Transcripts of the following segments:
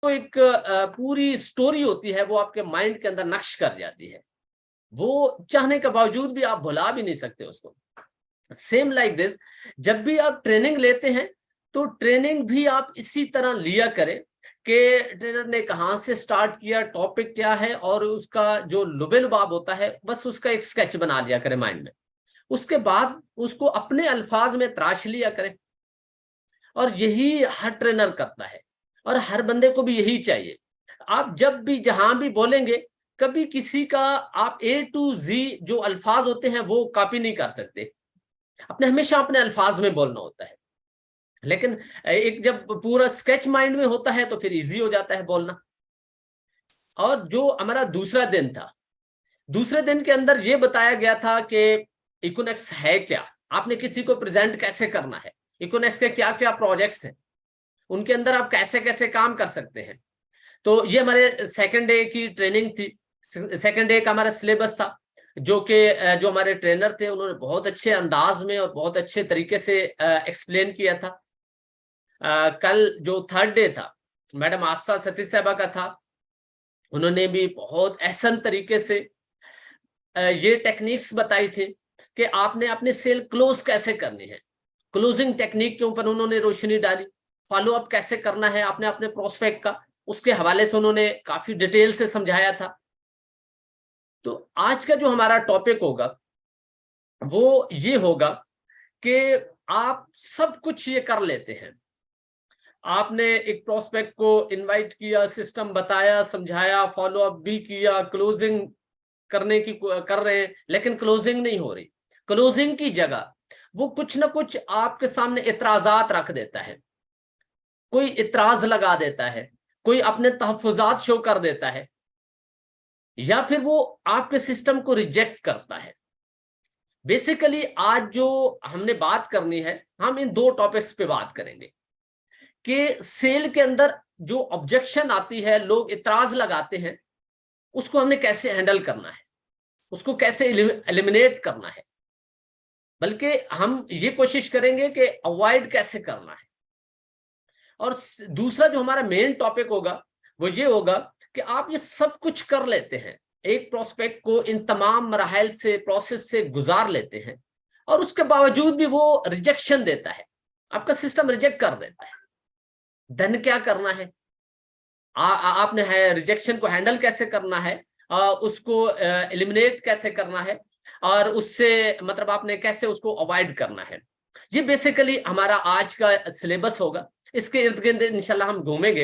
एक पूरी स्टोरी होती है वो आपके माइंड के अंदर नक्श कर जाती है, वो चाहने के बावजूद भी आप भुला भी नहीं सकते उसको। सेम लाइक दिस, जब भी आप ट्रेनिंग लेते हैं तो ट्रेनिंग भी आप इसी तरह लिया करें कि ट्रेनर ने कहाँ से स्टार्ट किया, टॉपिक क्या है, और उसका जो लुबे लुबाब होता है बस उसका एक स्केच बना लिया करें माइंड में। उसके बाद उसको अपने अल्फाज में तराश लिया करें, और यही हर ट्रेनर करता है और हर बंदे को भी यही चाहिए। आप जब भी जहां भी बोलेंगे, कभी किसी का आप A to Z जो अल्फाज होते हैं वो कॉपी नहीं कर सकते, अपने हमेशा अपने अल्फाज में बोलना होता है। लेकिन एक जब पूरा स्केच माइंड में होता है तो फिर इजी हो जाता है बोलना। और जो हमारा दूसरा दिन था, दूसरे दिन के अंदर ये बताया गया था कि इकोनेक्स है क्या, आपने किसी को प्रेजेंट कैसे करना है, इकोनेक्स के क्या क्या प्रोजेक्ट्स हैं, उनके अंदर आप कैसे कैसे काम कर सकते हैं। तो ये हमारे सेकंड डे की ट्रेनिंग थी। सेकंड डे का हमारा सिलेबस था, जो कि जो हमारे ट्रेनर थे उन्होंने बहुत अच्छे अंदाज में और बहुत अच्छे तरीके से एक्सप्लेन किया था। कल जो थर्ड डे था, मैडम आस्था सतीश साहबा का था, उन्होंने भी बहुत एहसन तरीके से ये टेक्निक्स बताई थी कि आपने अपने सेल क्लोज कैसे करनी है। क्लोजिंग टेक्निक के ऊपर उन्होंने रोशनी डाली, फॉलो अप कैसे करना है आपने अपने प्रोस्पेक्ट का, उसके हवाले से उन्होंने काफी डिटेल से समझाया था। तो आज का जो हमारा टॉपिक होगा वो ये होगा कि आप सब कुछ ये कर लेते हैं, आपने एक प्रोस्पेक्ट को इनवाइट किया, सिस्टम बताया, समझाया, फॉलो अप भी किया, क्लोजिंग करने की कर रहे हैं, लेकिन क्लोजिंग नहीं हो रही। क्लोजिंग की जगह वो कुछ ना कुछ आपके सामने इतराजात रख देता है, कोई इतराज लगा देता है, कोई अपने तहफुजात शो कर देता है, या फिर वो आपके सिस्टम को रिजेक्ट करता है। बेसिकली आज जो हमने बात करनी है, हम इन दो टॉपिक्स पे बात करेंगे कि सेल के अंदर जो ऑब्जेक्शन आती है, लोग इतराज लगाते हैं, उसको हमने कैसे हैंडल करना है, उसको कैसे एलिमिनेट करना है, बल्कि हम ये कोशिश करेंगे कि अवॉइड कैसे करना है। और दूसरा जो हमारा मेन टॉपिक होगा वो ये होगा कि आप ये सब कुछ कर लेते हैं, एक प्रोस्पेक्ट को इन तमाम मराहल से, प्रोसेस से गुजार लेते हैं, और उसके बावजूद भी वो रिजेक्शन देता है, आपका सिस्टम रिजेक्ट कर देता है। देन क्या करना है, आपने है रिजेक्शन को हैंडल कैसे करना है, उसको एलिमिनेट कैसे करना है, और उससे मतलब आपने कैसे उसको अवॉइड करना है। ये बेसिकली हमारा आज का सिलेबस होगा। इसके इर्द गिर्द इंशाल्लाह हम घूमेंगे,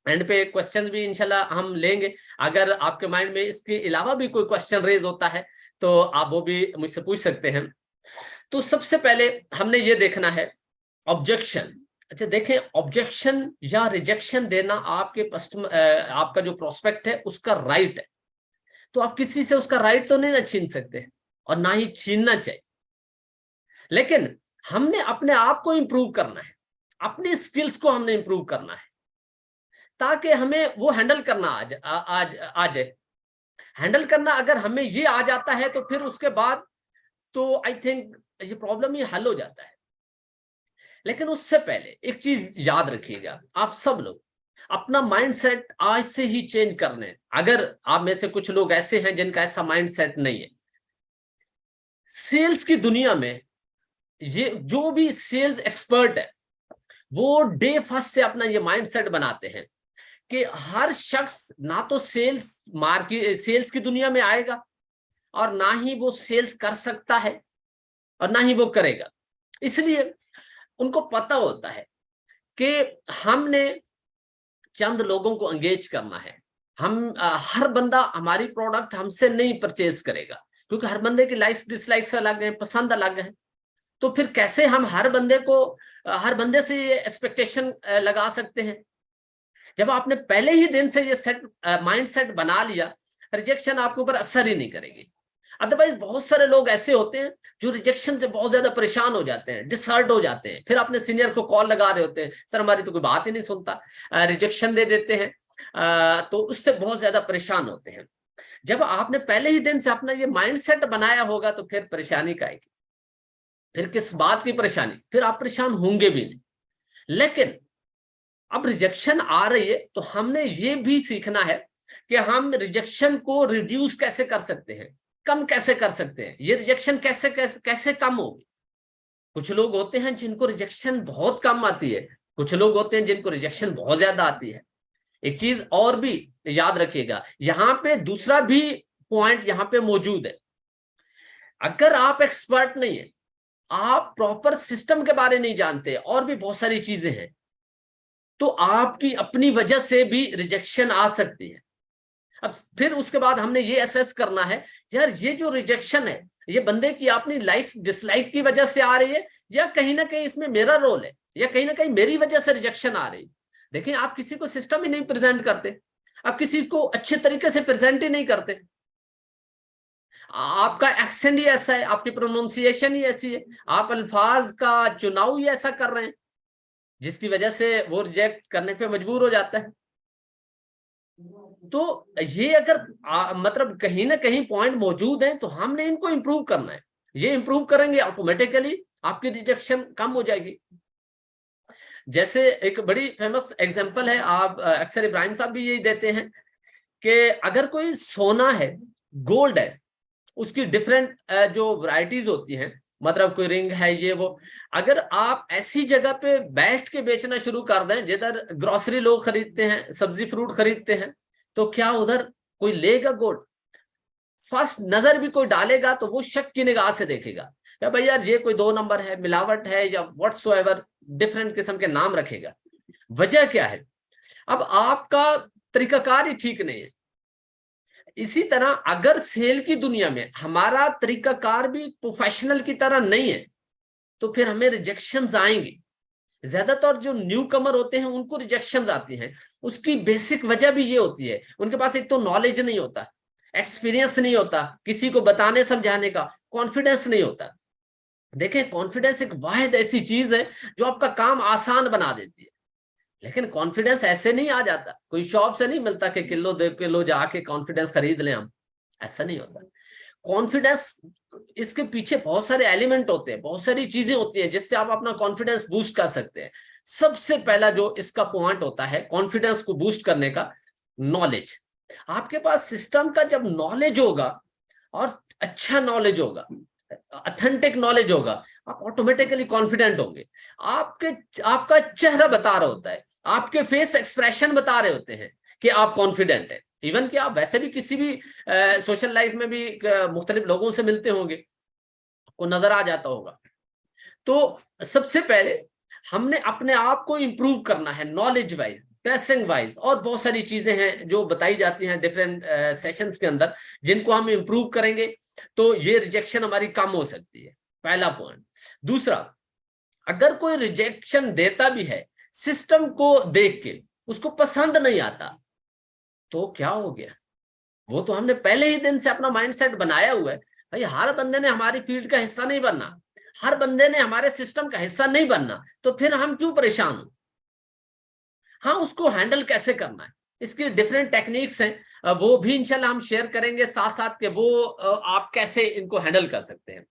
एंड पे क्वेश्चन भी इंशाल्लाह हम लेंगे। अगर आपके माइंड में इसके अलावा भी कोई क्वेश्चन रेज होता है तो आप वो भी मुझसे पूछ सकते हैं। तो सबसे पहले हमने ये देखना है ऑब्जेक्शन। अच्छा देखें, ऑब्जेक्शन या रिजेक्शन देना आपके आपका जो प्रोस्पेक्ट है उसका राइट है, तो आप किसी से उसका राइट तो नहीं ना छीन सकते, और ना ही छीनना चाहिए। लेकिन हमने अपने आप को इंप्रूव करना है, अपनी स्किल्स को हमने इंप्रूव करना है, ताकि हमें वो हैंडल करना आ जाए। हैंडल करना अगर हमें ये आ जाता है तो फिर उसके बाद तो आई थिंक ये प्रॉब्लम ही हल हो जाता है। लेकिन उससे पहले एक चीज याद रखिएगा, आप सब लोग अपना माइंडसेट आज से ही चेंज करने। अगर आप में से कुछ लोग ऐसे हैं जिनका ऐसा माइंडसेट नहीं है, सेल्स की दुनिया में ये जो भी सेल्स एक्सपर्ट है वो डे फर्स्ट से अपना ये माइंडसेट बनाते हैं कि हर शख्स ना तो सेल्स की दुनिया में आएगा, और ना ही वो सेल्स कर सकता है, और ना ही वो करेगा। इसलिए उनको पता होता है कि हमने चंद लोगों को एंगेज करना है। हर बंदा हमारी प्रोडक्ट हमसे नहीं परचेज करेगा, क्योंकि हर बंदे की लाइक्स डिसलाइक्स अलग है, पसंद अलग है। तो फिर कैसे हम हर बंदे से ये एक्सपेक्टेशन लगा सकते हैं। जब आपने पहले ही दिन से ये माइंड सेट बना लिया, रिजेक्शन आपके ऊपर असर ही नहीं करेगी। अदरवाइज बहुत सारे लोग ऐसे होते हैं जो रिजेक्शन से बहुत ज्यादा परेशान हो जाते हैं, डिसहर्ट हो जाते हैं, फिर अपने सीनियर को कॉल लगा रहे होते हैं, सर हमारी तो कोई बात ही नहीं सुनता, रिजेक्शन दे देते हैं, तो उससे बहुत ज्यादा परेशान होते हैं। जब आपने पहले ही दिन से अपना ये माइंड सेट बनाया होगा तो फिर परेशानी का आएगी, फिर किस बात की परेशानी, फिर आप परेशान होंगे भी नहीं। लेकिन अब रिजेक्शन आ रही है तो हमने ये भी सीखना है कि हम रिजेक्शन को रिड्यूस कैसे कर सकते हैं, कम कैसे कर सकते हैं, ये रिजेक्शन कैसे कैसे कैसे कम होगी। कुछ लोग होते हैं जिनको रिजेक्शन बहुत कम आती है, कुछ लोग होते हैं जिनको रिजेक्शन बहुत ज्यादा आती है। एक चीज और भी याद रखिएगा, यहाँ पे दूसरा भी पॉइंट यहाँ पे मौजूद है। अगर आप एक्सपर्ट नहीं है, आप प्रॉपर सिस्टम के बारे नहीं जानते, और भी बहुत सारी चीजें हैं, तो आपकी अपनी वजह से भी रिजेक्शन आ सकती है। अब फिर उसके बाद हमने ये असेस करना है, यार ये जो रिजेक्शन है ये बंदे की अपनी लाइक डिसलाइक की वजह से आ रही है, या कहीं ना कहीं इसमें मेरा रोल है, या कहीं ना कहीं मेरी वजह से रिजेक्शन आ रही है। देखिए, आप किसी को सिस्टम ही नहीं प्रेजेंट करते, आप किसी को अच्छे तरीके से प्रेजेंट ही नहीं करते, आपका एक्सेंट ही ऐसा है, आपकी प्रोनाउंसिएशन ही ऐसी है, आप अल्फाज का चुनाव ही ऐसा कर रहे हैं, जिसकी वजह से वो रिजेक्ट करने पे मजबूर हो जाता है। तो ये अगर मतलब कहीं ना कहीं पॉइंट मौजूद है तो हमने इनको इंप्रूव करना है। ये इंप्रूव करेंगे ऑटोमेटिकली आपकी रिजेक्शन कम हो जाएगी। जैसे एक बड़ी फेमस एग्जांपल है, आप अक्सर इब्राहिम साहब भी यही देते हैं कि अगर कोई सोना है, गोल्ड है, उसकी डिफरेंट जो वैरायटीज होती हैं, मतलब कोई रिंग है, ये वो, अगर आप ऐसी जगह पे बैठ के बेचना शुरू कर दें जिधर ग्रोसरी लोग खरीदते हैं, सब्जी फ्रूट खरीदते हैं, तो क्या उधर कोई लेगा गोल्ड? फर्स्ट नजर भी कोई डालेगा तो वो शक की निगाह से देखेगा क्या भाई यार ये कोई 2 नंबर है, मिलावट है, या व्हाट्सोएवर डिफरेंट किस्म के नाम रखेगा। वजह क्या है? अब आपका तरीकाकार ही ठीक नहीं है। इसी तरह अगर सेल की दुनिया में हमारा तरीकाकार भी प्रोफेशनल की तरह नहीं है, तो फिर हमें रिजेक्शंस आएंगे। ज्यादातर जो न्यू कमर होते हैं उनको रिजेक्शंस आती हैं। उसकी बेसिक वजह भी ये होती है, उनके पास एक तो नॉलेज नहीं होता, एक्सपीरियंस नहीं होता, किसी को बताने समझाने का कॉन्फिडेंस नहीं होता। देखें, कॉन्फिडेंस एक वाहिद ऐसी चीज है जो आपका काम आसान बना देती है। लेकिन कॉन्फिडेंस ऐसे नहीं आ जाता, कोई शॉप से नहीं मिलता कि किलो 2 किलो जाके कॉन्फिडेंस खरीद लें हम, ऐसा नहीं होता। कॉन्फिडेंस, इसके पीछे बहुत सारे एलिमेंट होते हैं, बहुत सारी चीजें होती हैं जिससे आप अपना कॉन्फिडेंस बूस्ट कर सकते हैं। सबसे पहला जो इसका पॉइंट होता है कॉन्फिडेंस को बूस्ट करने का, नॉलेज। आपके पास सिस्टम का जब नॉलेज होगा, और अच्छा नॉलेज होगा, ऑथेंटिक नॉलेज होगा, आप ऑटोमेटिकली कॉन्फिडेंट होंगे। आपका चेहरा बता रहा होता है, आपके फेस एक्सप्रेशन बता रहे होते हैं कि आप कॉन्फिडेंट है। इवन कि आप वैसे भी किसी भी सोशल लाइफ में भी मुख्तलिफ लोगों से मिलते होंगे, आपको नजर आ जाता होगा। तो सबसे पहले हमने अपने आप को इंप्रूव करना है, नॉलेज वाइज, ड्रेसिंग वाइज, और बहुत सारी चीजें हैं जो बताई जाती हैं डिफरेंट सेशंस के अंदर, जिनको हम इंप्रूव करेंगे तो ये रिजेक्शन हमारी कम हो सकती है। पहला पॉइंट। दूसरा, अगर कोई रिजेक्शन देता भी है सिस्टम को देख के, उसको पसंद नहीं आता, तो क्या हो गया? वो तो हमने पहले ही दिन से अपना माइंडसेट बनाया हुआ है, भाई हर बंदे ने हमारी फील्ड का हिस्सा नहीं बनना, हर बंदे ने हमारे सिस्टम का हिस्सा नहीं बनना, तो फिर हम क्यों परेशान हो? हाँ, उसको हैंडल कैसे करना है, इसकी डिफरेंट टेक्निक्स हैं, वो भी इंशाल्लाह हम शेयर करेंगे साथ साथ के, वो आप कैसे इनको हैंडल कर सकते हैं।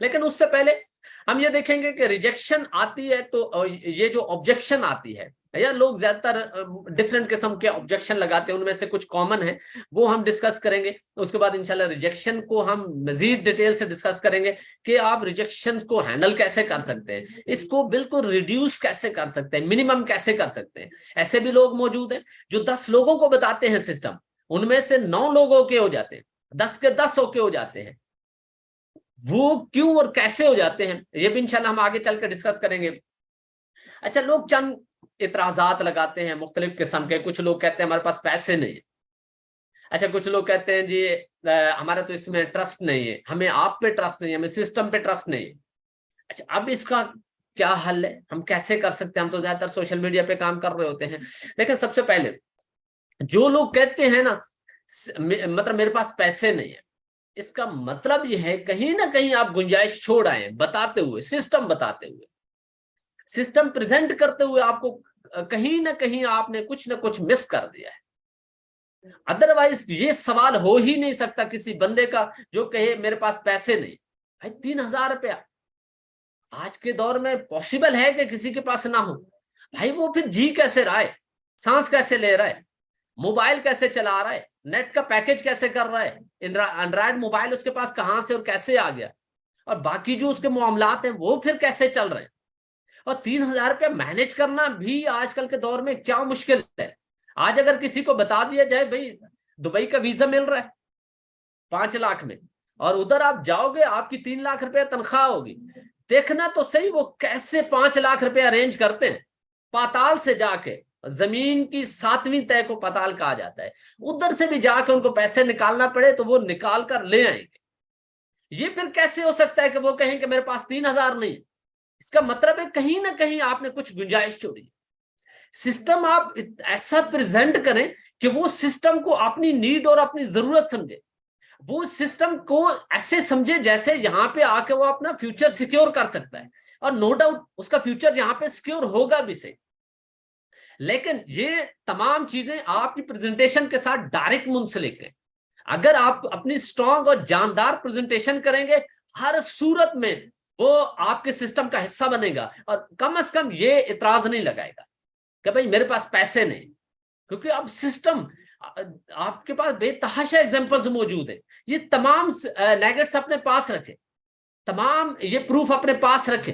लेकिन उससे पहले हम ये देखेंगे कि रिजेक्शन आती है तो ये जो ऑब्जेक्शन आती है, या लोग ज्यादातर डिफरेंट किस्म के ऑब्जेक्शन लगाते हैं, उनमें से कुछ कॉमन है, वो हम डिस्कस करेंगे। उसके बाद इंशाल्लाह रिजेक्शन को हम मजीद डिटेल से डिस्कस करेंगे कि आप रिजेक्शन को हैंडल कैसे कर सकते हैं, इसको बिल्कुल रिड्यूस कैसे कर सकते हैं, मिनिमम कैसे कर सकते हैं। ऐसे भी लोग मौजूद हैं जो 10 लोगों को बताते हैं सिस्टम, उनमें से 9 लोग ओके हो जाते हैं, 10 के 10 ओके हो जाते हैं। वो क्यों और कैसे हो जाते हैं, ये भी इंशाल्लाह हम आगे चल कर डिस्कस करेंगे। अच्छा, लोग चंद इतराजात लगाते हैं मुख्तलिफ किस्म के। कुछ लोग कहते हैं हमारे पास पैसे नहीं है। अच्छा, कुछ लोग कहते हैं जी हमारा तो इसमें ट्रस्ट नहीं है, हमें आप पे ट्रस्ट नहीं है, हमें सिस्टम पे ट्रस्ट नहीं है। अच्छा, अब इसका क्या हल है, हम कैसे कर सकते हैं? हम तो ज्यादातर सोशल मीडिया पे काम कर रहे होते हैं। लेकिन सबसे पहले जो लोग कहते हैं ना, मतलब मेरे पास पैसे नहीं है, इसका मतलब यह है कहीं ना कहीं आप गुंजाइश छोड़ आए, बताते हुए, सिस्टम बताते हुए, सिस्टम प्रेजेंट करते हुए, आपको कहीं ना कहीं आपने कुछ ना कुछ मिस कर दिया है। अदरवाइज ये सवाल हो ही नहीं सकता किसी बंदे का जो कहे मेरे पास पैसे नहीं। भाई 3,000 रुपया आज के दौर में पॉसिबल है कि किसी के पास ना हो? भाई वो फिर जी कैसे रहा है, सांस कैसे ले रहा है, मोबाइल कैसे चला रहा है, नेट का पैकेज कैसे कर रहा है, एंड्रॉयड मोबाइल उसके पास कहां से और कैसे आ गया, और बाकी जो उसके मामलात हैं वो फिर कैसे चल रहे हैं। और 3,000 रुपया मैनेज करना भी आजकल के दौर में क्या मुश्किल है। आज अगर किसी को बता दिया जाए भाई दुबई का वीजा मिल रहा है 5 लाख में, और उधर आप जाओगे आपकी 3 लाख रुपया तनख्वाह होगी, देखना तो सही वो कैसे 5 लाख रुपया अरेंज करते हैं, पाताल से जाके, जमीन की 7वीं तय को पाताल कहा जाता है, उधर से भी जाके उनको पैसे निकालना पड़े तो वो निकाल कर ले आएंगे। ये फिर कैसे हो सकता है कि वो कहें कि मेरे पास 3,000 नहीं। इसका मतलब है कहीं ना कहीं आपने कुछ गुंजाइश छोड़ी। सिस्टम आप ऐसा प्रेजेंट करें कि वो सिस्टम को अपनी नीड और अपनी जरूरत समझे, वो सिस्टम को ऐसे समझे जैसे यहाँ पे आके वो अपना फ्यूचर सिक्योर कर सकता है, और नो डाउट उसका फ्यूचर यहाँ पे सिक्योर होगा भी सही। लेकिन ये तमाम चीजें आपकी प्रेजेंटेशन के साथ डायरेक्ट मुंसलिक है। अगर आप अपनी स्ट्रॉन्ग और जानदार प्रेजेंटेशन करेंगे, हर सूरत में वो आपके सिस्टम का हिस्सा बनेगा, और कम से कम ये इतराज नहीं लगाएगा कि भाई मेरे पास पैसे नहीं। क्योंकि अब सिस्टम आपके पास बेतहाशा एग्जांपल्स मौजूद है, ये तमाम नेगेट्स अपने पास रखे, तमाम ये प्रूफ अपने पास रखे,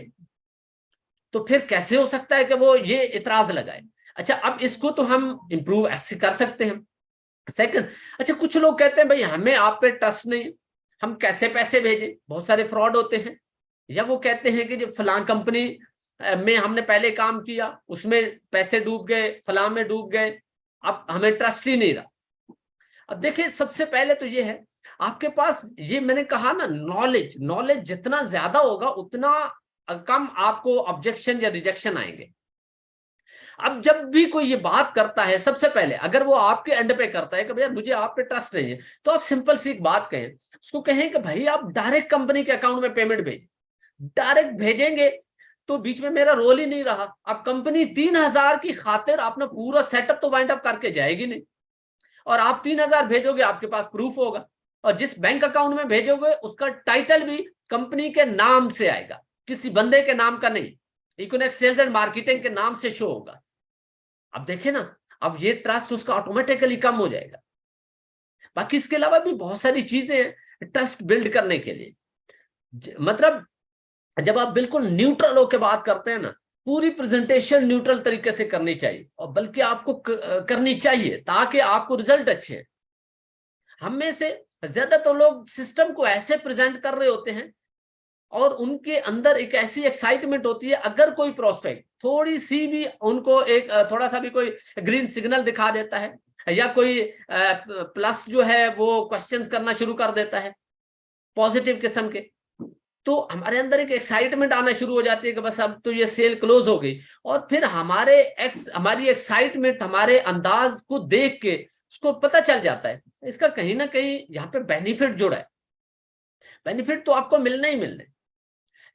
तो फिर कैसे हो सकता है कि वो ये इतराज लगाए। अच्छा, अब इसको तो हम इंप्रूव ऐसे कर सकते हैं। सेकंड, अच्छा कुछ लोग कहते हैं भाई हमें आप पे ट्रस्ट नहीं, हम कैसे पैसे भेजें, बहुत सारे फ्रॉड होते हैं। या वो कहते हैं कि जो फलां कंपनी में हमने पहले काम किया उसमें पैसे डूब गए, फलां में डूब गए, अब हमें ट्रस्ट ही नहीं रहा। अब देखिए सबसे पहले तो ये है आपके पास, ये मैंने कहा ना, नॉलेज जितना ज्यादा होगा उतना कम आपको ऑब्जेक्शन या रिजेक्शन आएंगे। अब जब भी कोई ये बात करता है, सबसे पहले अगर वो आपके एंड पे करता है कि भैया मुझे आप पे ट्रस्ट नहीं है, तो आप सिंपल सी एक बात कहें, उसको कहें कि भाई आप डायरेक्ट कंपनी के अकाउंट में पेमेंट भेजें। डायरेक्ट भेजेंगे तो बीच में मेरा रोल ही नहीं रहा। अब कंपनी 3,000 की खातिर अपना पूरा सेटअप तो वाइंड अप करके जाएगी नहीं, और आप 3,000 भेजोगे आपके पास प्रूफ होगा, और जिस बैंक अकाउंट में भेजोगे उसका टाइटल भी कंपनी के नाम से आएगा, किसी बंदे के नाम का नहीं, इकोनॉमिक सेल्स एंड मार्केटिंग के नाम से शो होगा। अब देखे ना, अब ये ट्रस्ट उसका ऑटोमेटिकली कम हो जाएगा। बाकी इसके अलावा भी बहुत सारी चीजें हैं ट्रस्ट बिल्ड करने के लिए। मतलब जब आप बिल्कुल न्यूट्रल होकर बात करते हैं ना, पूरी प्रेजेंटेशन न्यूट्रल तरीके से करनी चाहिए, और बल्कि आपको करनी चाहिए ताकि आपको रिजल्ट अच्छे हैं। हम में से ज्यादा तो लोग सिस्टम को ऐसे प्रेजेंट कर रहे होते हैं और उनके अंदर एक ऐसी एक्साइटमेंट होती है, अगर कोई प्रोस्पेक्ट थोड़ी सी भी उनको एक थोड़ा सा भी कोई ग्रीन सिग्नल दिखा देता है, या कोई प्लस जो है वो क्वेश्चंस करना शुरू कर देता है पॉजिटिव किस्म के, तो हमारे अंदर एक एक्साइटमेंट आना शुरू हो जाती है कि बस अब तो ये सेल क्लोज हो गई। और फिर हमारी एक्साइटमेंट हमारे अंदाज को देख के उसको पता चल जाता है इसका कहीं ना कहीं यहाँ पे बेनिफिट जुड़ा है। बेनिफिट तो आपको मिलना ही मिलना है,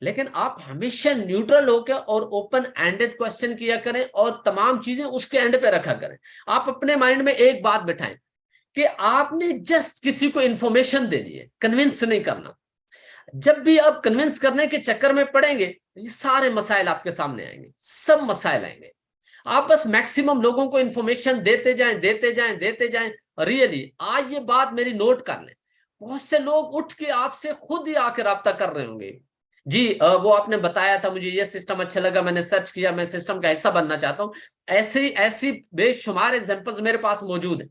लेकिन आप हमेशा न्यूट्रल होकर और ओपन एंडेड क्वेश्चन किया करें और तमाम चीजें उसके एंड पे रखा करें। आप अपने माइंड में एक बात बिठाएं कि आपने जस्ट किसी को इंफॉर्मेशन देनी है, कन्विंस नहीं करना। जब भी आप कन्विंस करने के चक्कर में पड़ेंगे, ये सारे मसाइल आपके सामने आएंगे, सब मसाइल आएंगे। आप बस मैक्सिमम लोगों को इंफॉर्मेशन देते जाएं, देते जाएं, देते जाएं। रियली आज ये बात मेरी नोट कर लें, बहुत से लोग उठ के आपसे खुद ही आकर राब्ता कर रहे होंगे, जी वो आपने बताया था, मुझे ये सिस्टम अच्छा लगा, मैंने सर्च किया, मैं सिस्टम का हिस्सा बनना चाहता हूं। ऐसी ऐसी बेशुमार एग्जांपल्स मेरे पास मौजूद है।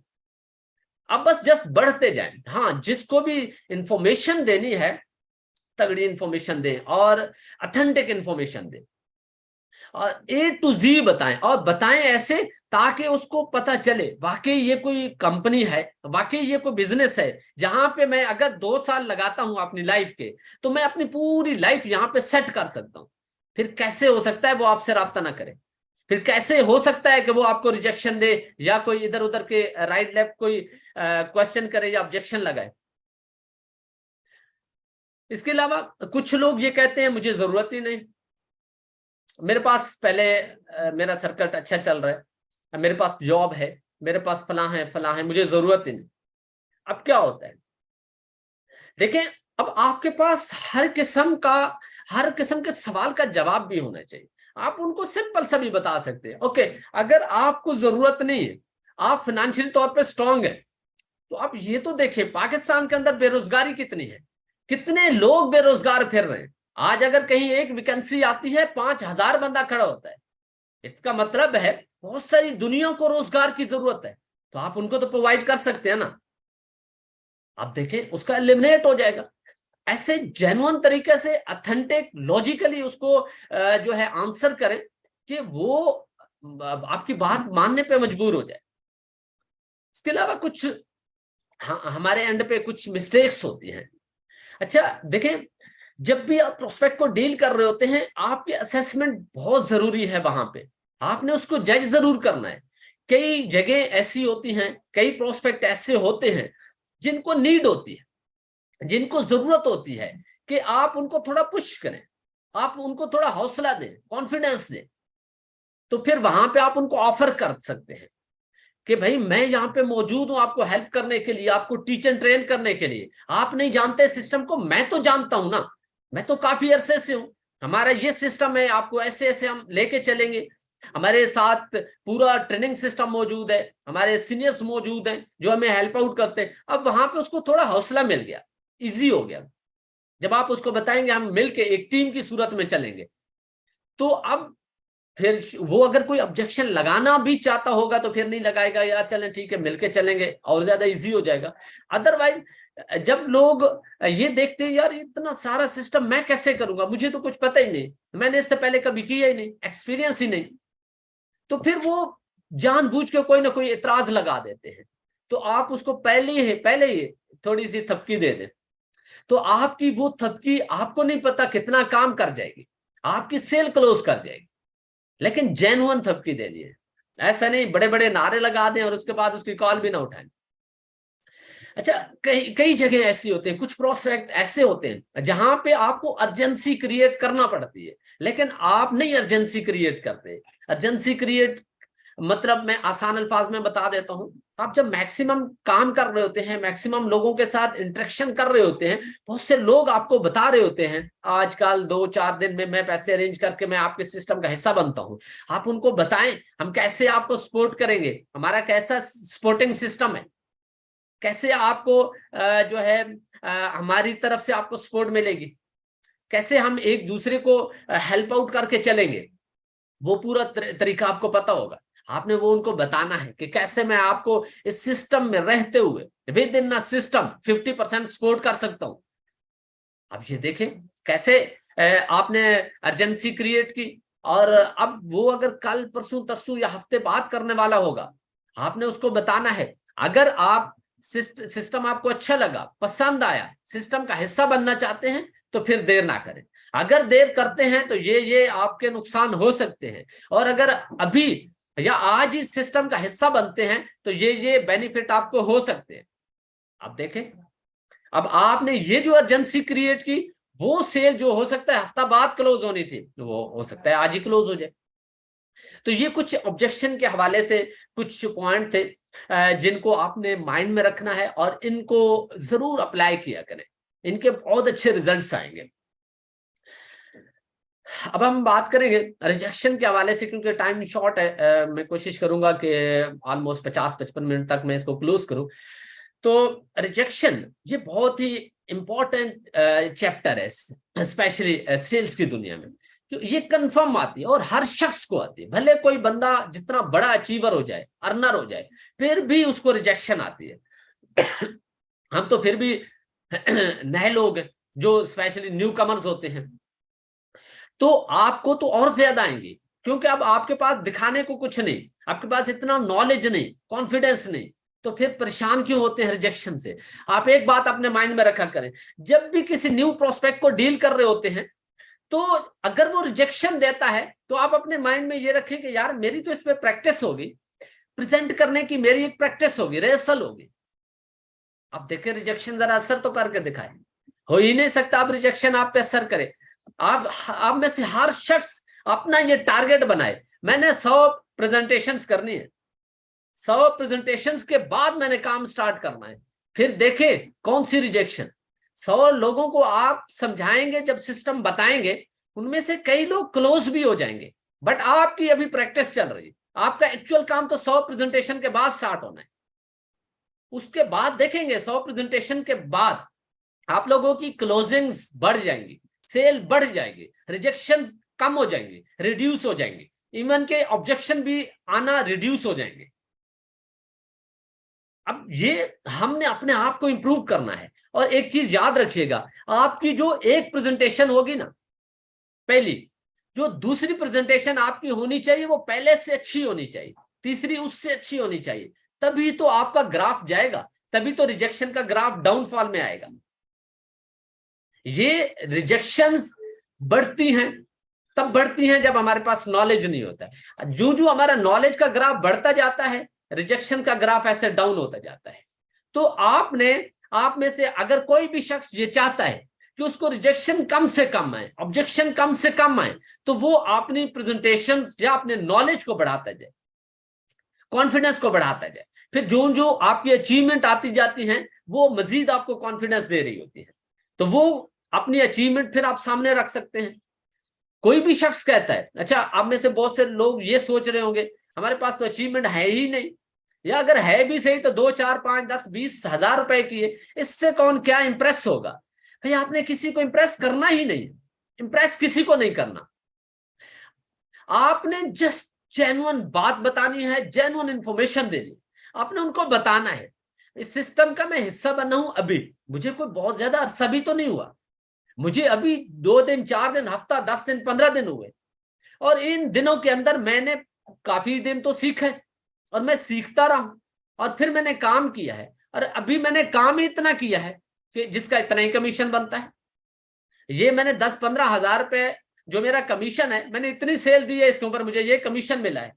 अब बस जस्ट बढ़ते जाएं। हाँ, जिसको भी इंफॉर्मेशन देनी है तगड़ी इंफॉर्मेशन दें और ऑथेंटिक इंफॉर्मेशन दें, और ए टू जी बताएं, और बताएं ऐसे ताकि उसको पता चले वाकई ये कोई कंपनी है, वाकई ये कोई बिजनेस है जहां पे मैं अगर 2 साल लगाता हूं अपनी लाइफ के, तो मैं अपनी पूरी लाइफ यहां पे सेट कर सकता हूं। फिर कैसे हो सकता है वो आपसे राब्ता ना करे? फिर कैसे हो सकता है कि वो आपको रिजेक्शन दे, या कोई इधर उधर के राइट लेफ्ट कोई क्वेश्चन करे या ऑब्जेक्शन लगाए? इसके अलावा कुछ लोग ये कहते हैं मुझे जरूरत ही नहीं, मेरे पास पहले मेरा सर्किट अच्छा चल रहा है, मेरे पास जॉब है, मेरे पास फलां है, मुझे जरूरत ही नहीं। अब क्या होता है, देखें, अब आपके पास हर किस्म का हर किस्म के सवाल का जवाब भी होना चाहिए। आप उनको सिंपल सा भी बता सकते हैं, ओके अगर आपको जरूरत नहीं है, आप फाइनेंशियल तौर पे स्ट्रांग है, तो आप ये तो देखिए पाकिस्तान के अंदर बेरोजगारी कितनी है, कितने लोग बेरोजगार फिर रहे हैं। आज अगर कहीं एक वैकेंसी आती है 5,000 बंदा खड़ा होता है, इसका मतलब है बहुत सारी दुनिया को रोजगार की जरूरत है, तो आप उनको तो प्रोवाइड कर सकते हैं ना। आप देखें उसका एलिमिनेट हो जाएगा। ऐसे जेन्युइन तरीके से ऑथेंटिक लॉजिकली उसको जो है आंसर करें कि वो आपकी बात मानने पे मजबूर हो जाए। इसके अलावा कुछ हमारे एंड पे कुछ मिस्टेक्स होती हैं। अच्छा देखें, जब भी आप प्रोस्पेक्ट को डील कर रहे होते हैं, आपकी असेसमेंट बहुत जरूरी है। वहां पे आपने उसको जज जरूर करना है। कई जगह ऐसी होती हैं, कई प्रोस्पेक्ट ऐसे होते हैं जिनको नीड होती है, जिनको जरूरत होती है कि आप उनको थोड़ा पुश करें, आप उनको थोड़ा हौसला दें, कॉन्फिडेंस दें, तो फिर वहां पे आप उनको ऑफर कर सकते हैं कि भाई मैं यहाँ पे मौजूद हूं आपको हेल्प करने के लिए, आपको टीच एंड ट्रेन करने के लिए। आप नहीं जानते सिस्टम को, मैं तो जानता हूं ना, मैं तो काफी अरसे से हूं, हमारा ये सिस्टम है, आपको ऐसे ऐसे हम लेके चलेंगे। हमारे साथ पूरा ट्रेनिंग सिस्टम मौजूद है, हमारे सीनियर्स मौजूद हैं जो हमें हेल्प आउट करते हैं। अब वहां पे उसको थोड़ा हौसला मिल गया, इजी हो गया। जब आप उसको बताएंगे हम मिलके एक टीम की सूरत में चलेंगे, तो अब फिर वो अगर कोई ऑब्जेक्शन लगाना भी चाहता होगा तो फिर नहीं लगाएगा, यार चलें ठीक है मिलके चलेंगे, और ज्यादा इजी हो जाएगा। अदरवाइज जब लोग ये देखते हैं यार इतना सारा सिस्टम मैं कैसे करूंगा, मुझे तो कुछ पता ही नहीं, मैंने इससे पहले कभी किया ही नहीं, एक्सपीरियंस ही नहीं, तो फिर वो जानबूझ के कोई ना कोई इतराज लगा देते हैं। तो आप उसको पहले ही थोड़ी सी थपकी दे दें, तो आपकी वो थपकी आपको नहीं पता कितना काम कर जाएगी, आपकी सेल क्लोज कर जाएगी। लेकिन जेन्युइन थपकी देनी है, ऐसा नहीं बड़े बड़े नारे लगा दें और उसके बाद उसकी कॉल भी ना उठाएं। अच्छा कई कई जगह ऐसी होते हैं, कुछ प्रोस्पेक्ट ऐसे होते हैं जहां पे आपको अर्जेंसी क्रिएट करना पड़ती है, लेकिन आप नहीं अर्जेंसी क्रिएट करते। अर्जेंसी क्रिएट मतलब मैं आसान अल्फाज में बता देता हूं, आप जब मैक्सिमम काम कर रहे होते हैं, मैक्सिमम लोगों के साथ इंटरेक्शन कर रहे होते हैं, बहुत से लोग आपको बता रहे होते हैं आजकल 2-4 दिन में मैं पैसे अरेंज करके मैं आपके सिस्टम का हिस्सा बनता हूं। आप उनको बताएं हम कैसे आपको सपोर्ट करेंगे, हमारा कैसा सपोर्टिंग सिस्टम है, कैसे आपको जो है हमारी तरफ से आपको सपोर्ट मिलेगी, कैसे हम एक दूसरे को हेल्प आउट करके चलेंगे, वो पूरा तरीका आपको पता होगा। आपने वो उनको बताना है कि कैसे मैं आपको इस सिस्टम में रहते हुए विद इन सिस्टम 50% सपोर्ट कर सकता हूं। अब ये देखें कैसे आपने अर्जेंसी क्रिएट की, और अब वो अगर कल परसों तरसों या हफ्ते बाद करने वाला होगा, आपने उसको बताना है अगर आप सिस्टम आपको अच्छा लगा, पसंद आया, सिस्टम का हिस्सा बनना चाहते हैं तो फिर देर ना करें। अगर देर करते हैं तो ये आपके नुकसान हो सकते हैं, और अगर अभी या आज ही सिस्टम का हिस्सा बनते हैं तो ये बेनिफिट आपको हो सकते हैं। आप देखें अब आपने ये जो अर्जेंसी क्रिएट की, वो सेल जो हो सकता है हफ्ता बाद क्लोज होनी थी, वो हो सकता है आज ही क्लोज हो जाए। तो ये कुछ ऑब्जेक्शन के हवाले से कुछ पॉइंट थे जिनको आपने माइंड में रखना है और इनको जरूर अप्लाई किया करें, इनके बहुत अच्छे रिजल्ट्स आएंगे। अब हम बात करेंगे रिजेक्शन के हवाले से, क्योंकि टाइम शॉर्ट है, मैं कोशिश करूंगा कि ऑलमोस्ट 50-55 मिनट तक मैं इसको क्लोज करूं। तो रिजेक्शन ये बहुत ही इंपॉर्टेंट चैप्टर है, स्पेशली सेल्स की दुनिया में। ये कंफर्म आती है और हर शख्स को आती है, भले कोई बंदा जितना बड़ा अचीवर हो जाए, अर्नर हो जाए, फिर भी उसको रिजेक्शन आती है। हम तो फिर भी नए लोग जो स्पेशली न्यू कमर्स होते हैं, तो आपको तो और ज्यादा आएंगे, क्योंकि अब आपके पास दिखाने को कुछ नहीं, आपके पास इतना नॉलेज नहीं, कॉन्फिडेंस नहीं, तो फिर परेशान क्यों होते हैं रिजेक्शन से। आप एक बात अपने माइंड में रखा करें, जब भी किसी न्यू प्रोस्पेक्ट को डील कर रहे होते हैं, तो अगर वो रिजेक्शन देता है तो आप अपने माइंड में ये रखें कि यार मेरी तो इस पर प्रैक्टिस होगी, प्रेजेंट करने की मेरी एक प्रैक्टिस होगी, रिहर्सल होगी। अब देखें रिजेक्शन जरा असर तो करके दिखाए, हो ही नहीं सकता अब रिजेक्शन आप पे असर करे। आप में से हर शख्स अपना ये टारगेट बनाए, मैंने 100 प्रेजेंटेशंस करनी है, 100 प्रेजेंटेशंस के बाद मैंने काम स्टार्ट करना है, फिर देखे कौन सी रिजेक्शन, 100 लोगों को आप समझाएंगे, जब सिस्टम बताएंगे, उनमें से कई लोग क्लोज भी हो जाएंगे, बट आपकी अभी प्रैक्टिस चल रही है। आपका एक्चुअल काम तो 100 प्रेजेंटेशन के बाद स्टार्ट होना है। उसके बाद देखेंगे 100 प्रेजेंटेशन के बाद आप लोगों की क्लोजिंग्स बढ़ जाएंगी, सेल बढ़ जाएगी, रिजेक्शन कम हो जाएंगे, रिड्यूस हो जाएंगे, इवन के ऑब्जेक्शन भी आना रिड्यूस हो जाएंगे। अब ये हमने अपने आप को इंप्रूव करना है। और एक चीज याद रखिएगा, आपकी जो एक प्रेजेंटेशन होगी ना, पहली, जो दूसरी प्रेजेंटेशन आपकी होनी चाहिए वो पहले से अच्छी होनी चाहिए, तीसरी उससे अच्छी होनी चाहिए, तभी तो आपका ग्राफ जाएगा, तभी तो रिजेक्शन का ग्राफ डाउनफॉल में आएगा। ये रिजेक्शंस बढ़ती हैं, तब बढ़ती हैं जब हमारे पास नॉलेज नहीं होता है। जो जो हमारा नॉलेज का ग्राफ बढ़ता जाता है, रिजेक्शन का ग्राफ ऐसे डाउन होता जाता है। तो आप में से अगर कोई भी शख्स ये चाहता है कि उसको रिजेक्शन कम से कम आए, ऑब्जेक्शन कम से कम आए, तो वो अपनी प्रेजेंटेशन या अपने नॉलेज को बढ़ाता जाए, कॉन्फिडेंस को बढ़ाता जाए। फिर जो जो आपकी अचीवमेंट आती जाती हैं, वो मजीद आपको कॉन्फिडेंस दे रही होती है, तो वो अपनी अचीवमेंट फिर आप सामने रख सकते हैं। कोई भी शख्स कहता है, अच्छा आप में से बहुत से लोग ये सोच रहे होंगे हमारे पास तो अचीवमेंट है ही नहीं, या अगर है भी सही तो 2, 4, 5, 10, 20 हजार रुपए की है, इससे कौन क्या इंप्रेस होगा। भाई आपने किसी को इंप्रेस करना ही नहीं, इंप्रेस किसी को नहीं करना। आपने जस्ट जेन्युइन बात बतानी है, जेन्युइन इंफॉर्मेशन देनी, आपने उनको बताना है। इस सिस्टम का मैं हिस्सा बना हूं, अभी मुझे कोई बहुत ज्यादा अरसा भी तो नहीं हुआ, मुझे अभी 2 दिन, 4 दिन, हफ्ता, 10 दिन, 15 दिन हुए, और इन दिनों के अंदर मैंने काफी दिन तो सीखे, और मैं सीखता रहा हूं, और फिर मैंने काम किया है, और अभी मैंने काम ही इतना किया है कि जिसका इतना ही कमीशन बनता है। ये मैंने 10-15 हजार रुपए जो मेरा कमीशन है, मैंने इतनी सेल दी है, इसके ऊपर मुझे ये कमीशन मिला है।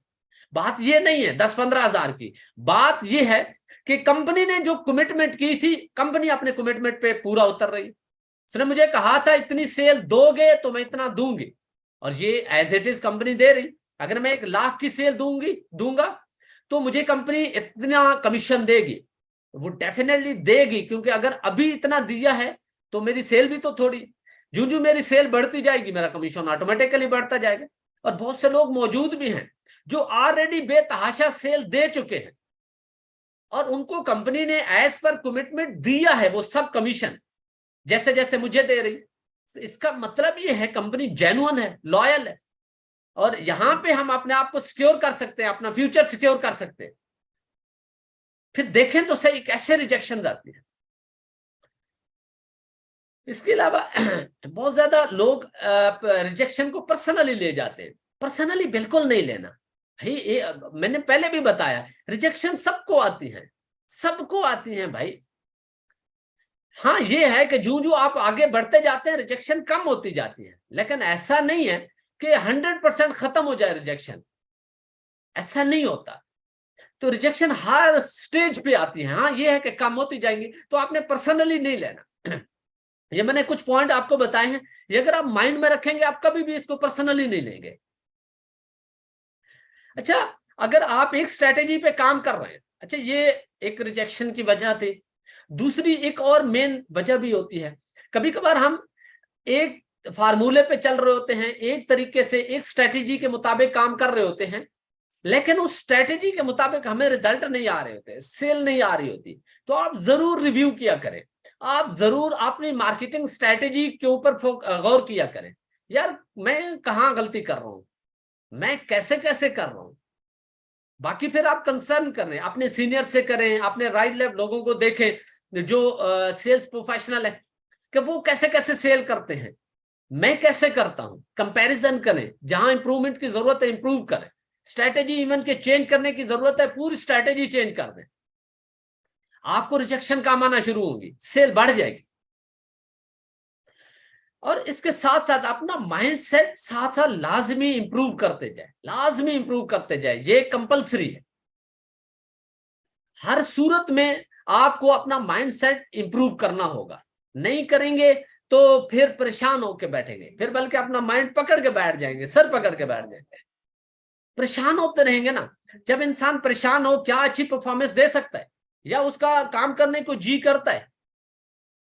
बात ये नहीं है 10-15 हजार की, बात ये है कि कंपनी ने जो कमिटमेंट की थी, कंपनी अपने कमिटमेंट पे पूरा उतर रही। उसने मुझे कहा था इतनी सेल दोगे तो मैं इतना दूंगी, और ये एज इट इज कंपनी दे रही। अगर मैं 1 लाख की सेल दूंगा तो मुझे कंपनी इतना कमीशन देगी, वो डेफिनेटली देगी, क्योंकि अगर अभी इतना दिया है तो मेरी सेल भी तो थोड़ी, जो जो मेरी सेल बढ़ती जाएगी मेरा कमीशन ऑटोमेटिकली बढ़ता जाएगा। और बहुत से लोग मौजूद भी हैं जो ऑलरेडी बेतहाशा सेल दे चुके हैं, और उनको कंपनी ने एज पर कमिटमेंट दिया है वो सब कमीशन, जैसे जैसे मुझे दे रही। इसका मतलब ये है कंपनी जेन्युइन है, लॉयल है, और यहां पे हम अपने आप को सिक्योर कर सकते हैं, अपना फ्यूचर सिक्योर कर सकते हैं। फिर देखें तो सही कैसे रिजेक्शन आती है। इसके अलावा बहुत ज्यादा लोग रिजेक्शन को पर्सनली ले जाते हैं। पर्सनली बिल्कुल नहीं लेना भाई, मैंने पहले भी बताया, रिजेक्शन सबको आती है, सबको आती है भाई। हाँ ये है कि जो जो आप आगे बढ़ते जाते हैं रिजेक्शन कम होती जाती है, लेकिन ऐसा नहीं है कि 100% खत्म हो जाए रिजेक्शन, ऐसा नहीं होता। तो रिजेक्शन हर स्टेज पे आती है। हाँ ये है कि कम होती जाएंगी, तो आपने पर्सनली नहीं लेना। ये मैंने कुछ पॉइंट आपको बताए हैं, ये अगर आप माइंड में रखेंगे आप कभी भी इसको पर्सनली नहीं लेंगे। अच्छा, अगर आप एक स्ट्रेटेजी पे काम कर रहे हैं, अच्छा ये एक रिजेक्शन की वजह थी। दूसरी एक और मेन वजह भी होती है, कभी कभार हम एक फार्मूले पे चल रहे होते हैं, एक तरीके से एक स्ट्रेटेजी के मुताबिक काम कर रहे होते हैं, लेकिन उस स्ट्रेटेजी के मुताबिक हमें रिजल्ट नहीं आ रहे होते, सेल नहीं आ रही होती। तो आप जरूर रिव्यू किया करें, आप जरूर अपनी मार्केटिंग स्ट्रेटेजी के ऊपर गौर किया करें, यार मैं कहाँ गलती कर रहा हूं, मैं कैसे कैसे कर रहा हूं। बाकी फिर आप कंसर्न करें, अपने सीनियर से करें, अपने राइट लेफ्ट लोगों को देखें जो सेल्स प्रोफेशनल है कि वो कैसे कैसे सेल करते हैं, मैं कैसे करता हूं, कंपैरिजन करें, जहां इंप्रूवमेंट की जरूरत है इंप्रूव करें, स्ट्रैटेजी इवन के चेंज करने की जरूरत है पूरी स्ट्रैटेजी चेंज कर दें, आपको रिजेक्शन काम आना शुरू होगी, सेल बढ़ जाएगी। और इसके साथ साथ अपना माइंडसेट साथ साथ लाजमी इंप्रूव करते जाए, लाजमी इंप्रूव करते जाए, ये कंपलसरी है। हर सूरत में आपको अपना माइंडसेट इंप्रूव करना होगा, नहीं करेंगे तो फिर परेशान होकर बैठेंगे, फिर बल्कि अपना माइंड पकड़ के बैठ जाएंगे, सर पकड़ के बैठ जाएंगे, परेशान होते रहेंगे ना। जब इंसान परेशान हो क्या अच्छी परफॉर्मेंस दे सकता है, या उसका काम करने को जी करता है,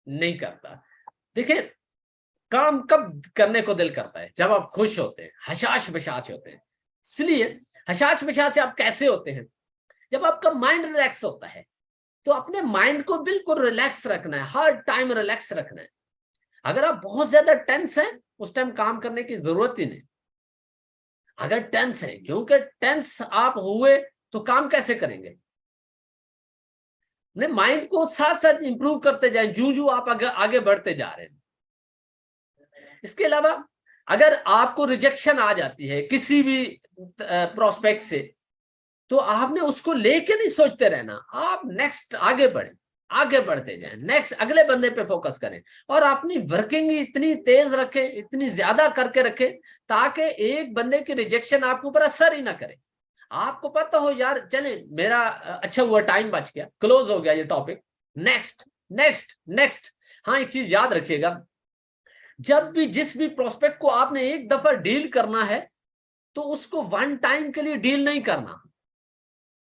नहीं करता। देखिए, काम कब करने को दिल करता है? जब आप खुश होते हैं, हशाश बशाश होते हैं। इसलिए हशाश बशाश आप कैसे होते हैं? जब आपका माइंड रिलैक्स होता है। तो अपने माइंड को बिल्कुल रिलैक्स रखना है, हर टाइम रिलैक्स रखना है। अगर आप बहुत ज्यादा टेंस हैं, उस टाइम काम करने की जरूरत ही नहीं। अगर टेंस है, क्योंकि टेंस आप हुए तो काम कैसे करेंगे? अपने माइंड को साथ साथ इंप्रूव करते जाए, जू जू आप आगे बढ़ते जा रहे हैं। इसके अलावा अगर आपको रिजेक्शन आ जाती है किसी भी प्रोस्पेक्ट से, तो आपने उसको लेके नहीं सोचते रहना, आप नेक्स्ट आगे बढ़े, आगे बढ़ते जाएं, नेक्स्ट अगले बंदे पे फोकस करें और अपनी वर्किंग इतनी तेज रखें, इतनी ज्यादा करके रखें ताकि एक बंदे की रिजेक्शन आपके ऊपर असर ही ना करे। आपको पता हो यार, चले मेरा अच्छा हुआ, टाइम बच गया, क्लोज हो गया ये टॉपिक, नेक्स्ट नेक्स्ट नेक्स्ट। हाँ, एक चीज याद रखिएगा, जब भी जिस भी प्रोस्पेक्ट को आपने एक दफा डील करना है तो उसको वन टाइम के लिए डील नहीं करना,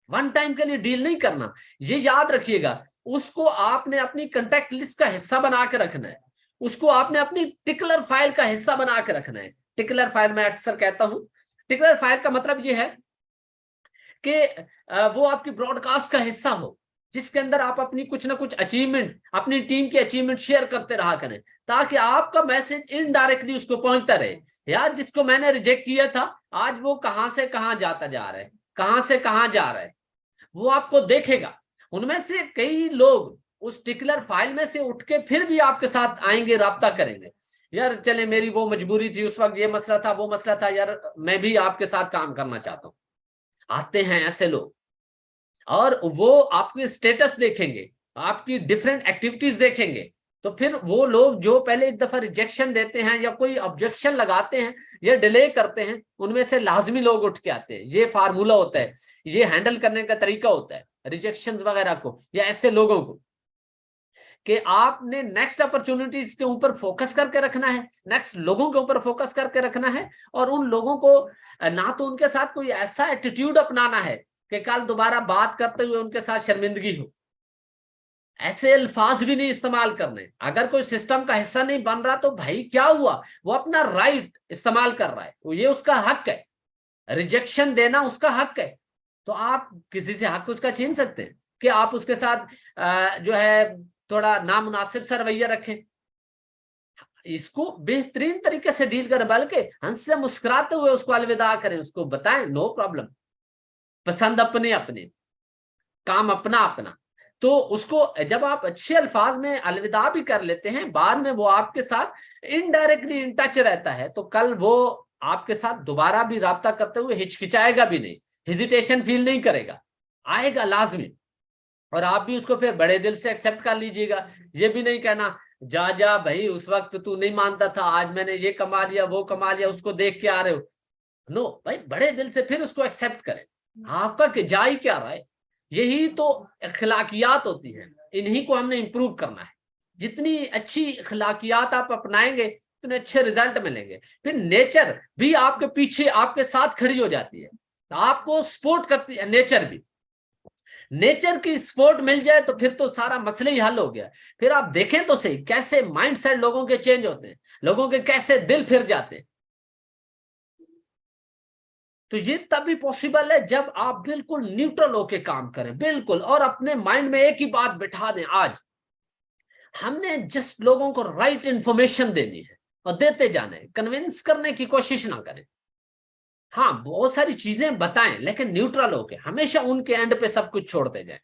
वन टाइम के लिए डील नहीं करना, ये याद रखिएगा। उसको आपने अपनी कॉन्टैक्ट लिस्ट का हिस्सा बना के रखना है, उसको आपने अपनी टिकलर फाइल का हिस्सा बना के रखना है। टिकलर फाइल मैं अक्सर कहता हूं, टिकलर फाइल का मतलब ये है कि वो आपकी ब्रॉडकास्ट का हिस्सा हो, जिसके अंदर आप अपनी कुछ ना कुछ अचीवमेंट, अपनी टीम की अचीवमेंट शेयर करते रहा करें, ताकि आपका मैसेज इनडायरेक्टली उसको पहुंचता रहे। यार, जिसको मैंने रिजेक्ट किया था, आज वो कहां से कहां जाता जा रहा है, कहां से कहां जा रहा है, वो आपको देखेगा। उनमें से कई लोग उस पर्टिकुलर फाइल में से उठ के फिर भी आपके साथ आएंगे, राब्ता करेंगे। यार चले, मेरी वो मजबूरी थी उस वक्त, ये मसला था, वो मसला था, यार मैं भी आपके साथ काम करना चाहता हूं। आते हैं ऐसे लोग और वो आपके स्टेटस देखेंगे, आपकी डिफरेंट एक्टिविटीज देखेंगे, तो फिर वो लोग जो पहले एक दफा रिजेक्शन देते हैं या कोई ऑब्जेक्शन लगाते हैं या डिले करते हैं, उनमें से लाजमी लोग उठ के आते हैं। ये फार्मूला होता है, ये हैंडल करने का तरीका होता है रिजेक्शन वगैरह को या ऐसे लोगों को, कि आपने नेक्स्ट अपॉर्चुनिटीज के ऊपर फोकस करके रखना है, नेक्स्ट लोगों के ऊपर फोकस करके रखना है, और उन लोगों को ना तो उनके साथ कोई ऐसा एटीट्यूड अपनाना है कि कल दोबारा बात करते हुए उनके साथ शर्मिंदगी हो। ऐसे अल्फाज भी नहीं इस्तेमाल करने। अगर कोई सिस्टम का हिस्सा नहीं बन रहा तो भाई क्या हुआ, वो अपना राइट इस्तेमाल कर रहा है, तो ये उसका हक है, रिजेक्शन देना उसका हक है। तो आप किसी से हक उसका छीन सकते हैं कि आप उसके साथ जो है थोड़ा नामुनासिब सा रवैया रखें? इसको बेहतरीन तरीके से डील करें, बल्कि हंस से मुस्कुराते हुए उसको अलविदा करें, उसको बताएं नो प्रॉब्लम, पसंद अपने अपने, काम अपना अपना। तो उसको जब आप अच्छे अल्फाज में अलविदा भी कर लेते हैं, बाद में वो आपके साथ इनडायरेक्टली इन टच रहता है, तो कल वो आपके साथ दोबारा भी राब्ता करते हुए हिचकिचाएगा भी नहीं, हेजिटेशन फील नहीं करेगा, आएगा लाजमी। और आप भी उसको फिर बड़े दिल से एक्सेप्ट कर लीजिएगा। ये भी नहीं कहना जा जा भाई, उस वक्त तू नहीं मानता था, आज मैंने ये कमा लिया, वो कमा लिया, उसको देख के आ रहे हो। नो भाई, बड़े दिल से फिर उसको एक्सेप्ट करें। आपका कि जा ही क्या रहा है, यही तो अखलाकियात होती हैं, इन्हीं को हमने इंप्रूव करना है। जितनी अच्छी अखलाकियात आप अपनाएंगे उतने अच्छे रिजल्ट मिलेंगे। फिर नेचर भी आपके पीछे आपके साथ खड़ी हो जाती है, तो आपको सपोर्ट करती है नेचर भी। नेचर की सपोर्ट मिल जाए तो फिर तो सारा मसला ही हल हो गया। फिर आप देखें तो सही कैसे माइंडसेट लोगों के चेंज होते हैं, लोगों के कैसे दिल फिर जाते हैं। तो ये तभी पॉसिबल है जब आप बिल्कुल न्यूट्रल होके काम करें, बिल्कुल, और अपने माइंड में एक ही बात बिठा दें, आज हमने जस्ट लोगों को राइट इंफॉर्मेशन देनी है और देते जाना है, कन्विंस करने की कोशिश ना करें। हाँ, बहुत सारी चीजें बताएं, लेकिन न्यूट्रल होके, हमेशा उनके एंड पे सब कुछ छोड़ते जाएं।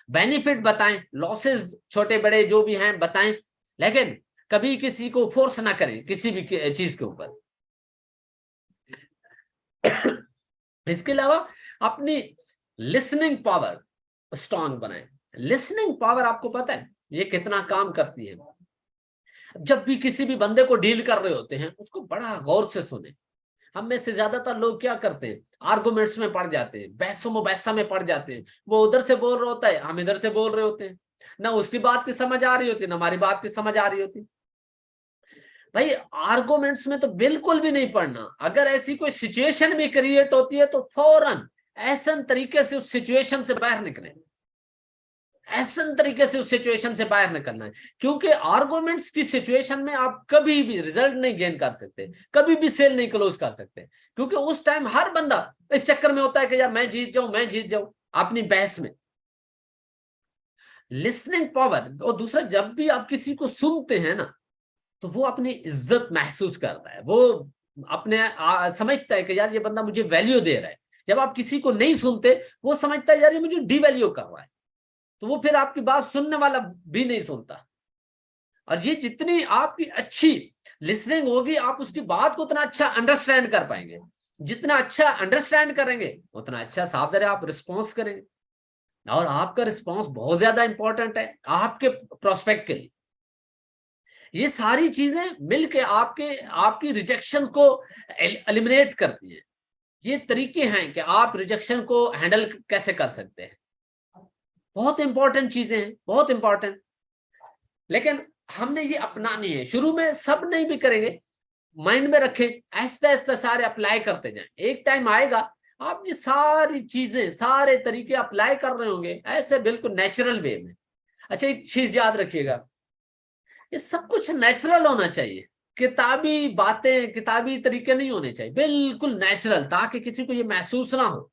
बेनिफिट बताएं, लॉसेस छोटे बड़े जो भी हैं बताएं, लेकिन कभी किसी को फोर्स ना करें किसी भी चीज के ऊपर। इसके अलावा अपनी लिसनिंग पावर स्ट्रांग बनाएं। लिसनिंग पावर आपको पता है ये कितना काम करती है? जब भी किसी भी बंदे को डील कर रहे होते हैं, उसको बड़ा गौर से सुने। हम में से ज्यादातर लोग क्या करते हैं, आर्गुमेंट्स में पड़ जाते हैं, बहसों मुबहसा में पड़ जाते हैं। वो उधर से बोल रहा होता है, हम इधर से बोल रहे होते हैं, ना उसकी बात की समझ आ रही होती, ना हमारी बात की समझ आ रही होती। भाई आर्गुमेंट्स में तो बिल्कुल भी नहीं पड़ना। अगर ऐसी कोई सिचुएशन भी क्रिएट होती है तो फौरन ऐसा तरीके से उस सिचुएशन से बाहर निकले। ऐसे तरीके से उस सिचुएशन से बाहर निकलना है, क्योंकि आर्गुमेंट्स की सिचुएशन में आप कभी भी रिजल्ट नहीं गेन कर सकते, कभी भी सेल नहीं क्लोज कर सकते, क्योंकि उस टाइम हर बंदा इस चक्कर में होता है कि यार मैं जीत जाऊं, मैं जीत जाऊं अपनी बहस में। लिसनिंग पावर, और दूसरा जब भी आप किसी को सुनते हैं ना, तो वो अपनी इज्जत महसूस करता है, वो अपने समझता है कि यार ये बंदा मुझे वैल्यू दे रहा है। जब आप किसी को नहीं सुनते, वो समझता है यार ये मुझे डिवैल्यू कर रहा है, तो वो फिर आपकी बात सुनने वाला भी नहीं सुनता। और ये जितनी आपकी अच्छी लिसनिंग होगी, आप उसकी बात को उतना अच्छा अंडरस्टैंड कर पाएंगे। जितना अच्छा अंडरस्टैंड करेंगे, उतना अच्छा साफ ज़रा आप रिस्पॉन्स करेंगे। और आपका रिस्पॉन्स बहुत ज्यादा इंपॉर्टेंट है आपके प्रोस्पेक्ट के लिए। ये सारी चीजें मिलके आपके आपकी रिजेक्शन को एलिमिनेट करती है। ये तरीके हैं कि आप रिजेक्शन को हैंडल कैसे कर सकते हैं। बहुत इंपॉर्टेंट चीजें हैं, बहुत इंपॉर्टेंट। लेकिन हमने ये अपनानी है। शुरू में सब नहीं भी करेंगे, माइंड में रखें, ऐसा ऐसा सारे अप्लाई करते जाएं। एक टाइम आएगा आप ये सारी चीजें, सारे तरीके अप्लाई कर रहे होंगे ऐसे बिल्कुल नेचुरल वे में। अच्छा, एक चीज याद रखिएगा, ये सब कुछ नेचुरल होना चाहिए। किताबी बातें, किताबी तरीके नहीं होने चाहिए, बिल्कुल नेचुरल, ताकि किसी को ये महसूस ना हो।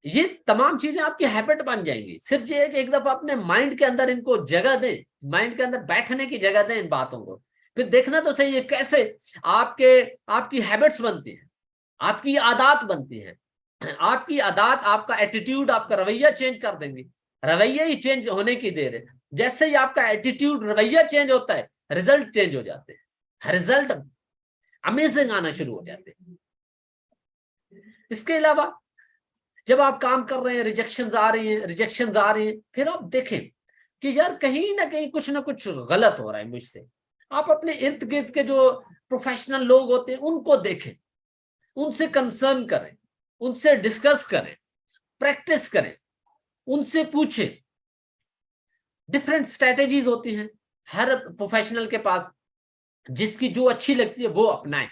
ये तमाम चीजें आपकी हैबिट बन जाएंगी। सिर्फ ये है कि एक दफा अपने माइंड के अंदर इनको जगह दें, माइंड के अंदर बैठने की जगह दें इन बातों को। फिर देखना तो सही है कैसे आपकी हैबिट्स बनती हैं, आपकी आदत बनती है। आपकी आदत, आपका एटीट्यूड, आपका रवैया चेंज कर देंगे। रवैया ही चेंज होने की देर है। जैसे ही आपका एटीट्यूड, रवैया चेंज होता है, रिजल्ट चेंज हो जाते हैं, रिजल्ट अमेजिंग आना शुरू हो जाते हैं। इसके अलावा जब आप काम कर रहे हैं, रिजेक्शंस आ रही हैं, फिर आप देखें कि यार कहीं ना कहीं कुछ ना कुछ गलत हो रहा है मुझसे। आप अपने इर्द गिर्द के जो प्रोफेशनल लोग होते हैं उनको देखें, उनसे कंसर्न करें, उनसे डिस्कस करें, प्रैक्टिस करें, उनसे पूछें। डिफरेंट स्ट्रेटेजीज होती हैं हर प्रोफेशनल के पास, जिसकी जो अच्छी लगती है वो अपनाएं।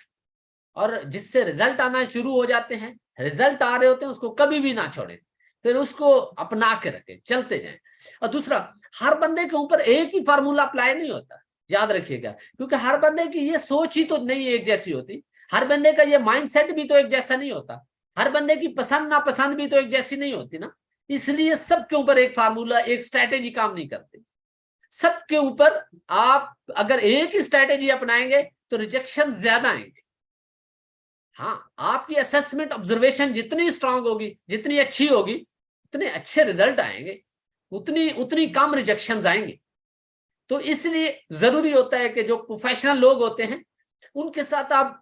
और जिससे रिजल्ट आना शुरू हो जाते हैं, रिजल्ट आ रहे होते हैं, उसको कभी भी ना छोड़ें, फिर उसको अपना के रखें, चलते जाएं। और दूसरा, हर बंदे के ऊपर एक ही फार्मूला अप्लाई नहीं होता, याद रखिएगा, क्योंकि हर बंदे की ये सोच ही तो नहीं एक जैसी होती, हर बंदे का ये माइंडसेट भी तो एक जैसा नहीं होता, हर बंदे की पसंद नापसंद भी तो एक जैसी नहीं होती ना। इसलिए सबके ऊपर एक फार्मूला, एक स्ट्रैटेजी काम नहीं करती। सबके ऊपर आप अगर एक ही स्ट्रैटेजी अपनाएंगे तो रिजेक्शन ज्यादा आएंगे। हाँ, आपकी असेसमेंट, ऑब्जर्वेशन जितनी स्ट्रांग होगी, जितनी अच्छी होगी, उतने अच्छे रिजल्ट आएंगे, उतनी उतनी कम रिजेक्शंस आएंगे। तो इसलिए जरूरी होता है कि जो प्रोफेशनल लोग होते हैं उनके साथ आप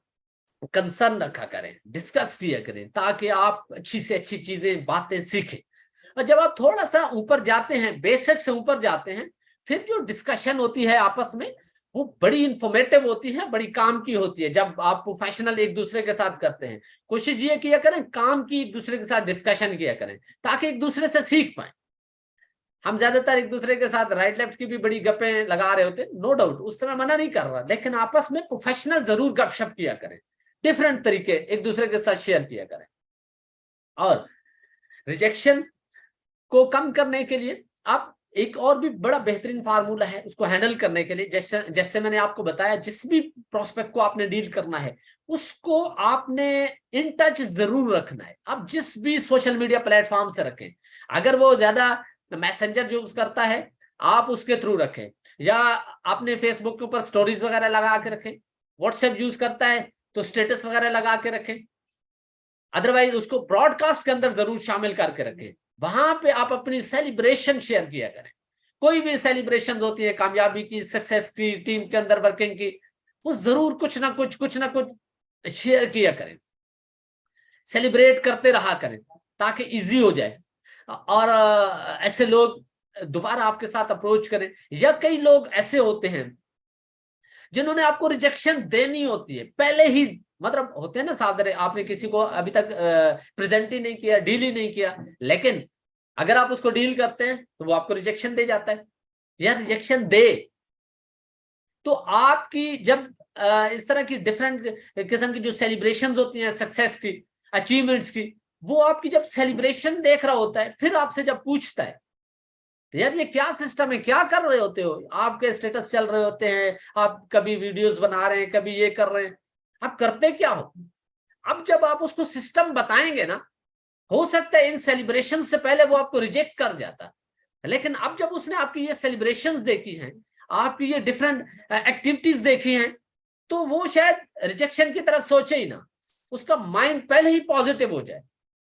कंसर्न रखा करें, डिस्कस किया करें, ताकि आप अच्छी से अच्छी चीजें, बातें सीखें। और जब आप थोड़ा सा ऊपर जाते हैं, बेसिक से ऊपर जाते हैं, फिर जो डिस्कशन होती है आपस में, वो बड़ी इंफॉर्मेटिव होती है, बड़ी काम की होती है। जब आप प्रोफेशनल एक दूसरे के साथ करते हैं, कोशिश ये किया करें काम की, एक दूसरे के साथ डिस्कशन किया करें, ताकि एक दूसरे से सीख पाए। हम ज्यादातर एक दूसरे के साथ राइट लेफ्ट की भी बड़ी गप्पे लगा रहे होते, नो डाउट, उस समय मना नहीं कर रहा, लेकिन आपस में प्रोफेशनल जरूर गपशप किया करें, डिफरेंट तरीके एक दूसरे के साथ शेयर किया करें। और रिजेक्शन को कम करने के लिए आप एक और भी बड़ा बेहतरीन फार्मूला है उसको हैंडल करने के लिए। जैसे जैसे मैंने आपको बताया, जिस भी प्रोस्पेक्ट को आपने डील करना है, उसको आपने इन टच जरूर रखना है। आप जिस भी सोशल मीडिया प्लेटफॉर्म से रखें, अगर वो ज्यादा मैसेंजर यूज करता है, आप उसके थ्रू रखें, या आपने फेसबुक के ऊपर स्टोरीज वगैरह लगा के रखें, व्हाट्सएप यूज करता है तो स्टेटस वगैरह लगा के रखें, अदरवाइज उसको ब्रॉडकास्ट के अंदर जरूर शामिल करके रखें। वहां पे आप अपनी सेलिब्रेशन शेयर किया करें। कोई भी सेलिब्रेशन होती है, कामयाबी की, सक्सेस की, टीम के अंदर वर्किंग की, वो जरूर कुछ ना कुछ शेयर किया करें, सेलिब्रेट करते रहा करें, ताकि इजी हो जाए और ऐसे लोग दोबारा आपके साथ अप्रोच करें। या कई लोग ऐसे होते हैं जिन्होंने आपको रिजेक्शन देनी होती है पहले ही, मतलब होते हैं ना सादरे, आपने किसी को अभी तक प्रेजेंट ही नहीं किया, डील ही नहीं किया, लेकिन अगर आप उसको डील करते हैं तो वो आपको रिजेक्शन दे जाता है, या रिजेक्शन दे। तो आपकी जब इस तरह की डिफरेंट किस्म की जो सेलिब्रेशंस होती हैं सक्सेस की, अचीवमेंट्स की, वो आपकी जब सेलिब्रेशन देख रहा होता है, फिर आपसे जब पूछता है यार ये क्या सिस्टम है, क्या कर रहे होते हो, आपके स्टेटस चल रहे होते हैं, आप कभी वीडियोस बना रहे हैं, कभी ये कर रहे हैं, आप करते क्या हो। अब जब आप उसको सिस्टम बताएंगे ना, हो सकता है इन सेलिब्रेशन से पहले वो आपको रिजेक्ट कर जाता, लेकिन अब जब उसने आपकी ये सेलिब्रेशंस देखी हैं, आपकी ये डिफरेंट एक्टिविटीज देखी हैं, तो वो शायद रिजेक्शन की तरफ सोचे ही ना, उसका माइंड पहले ही पॉजिटिव हो जाए,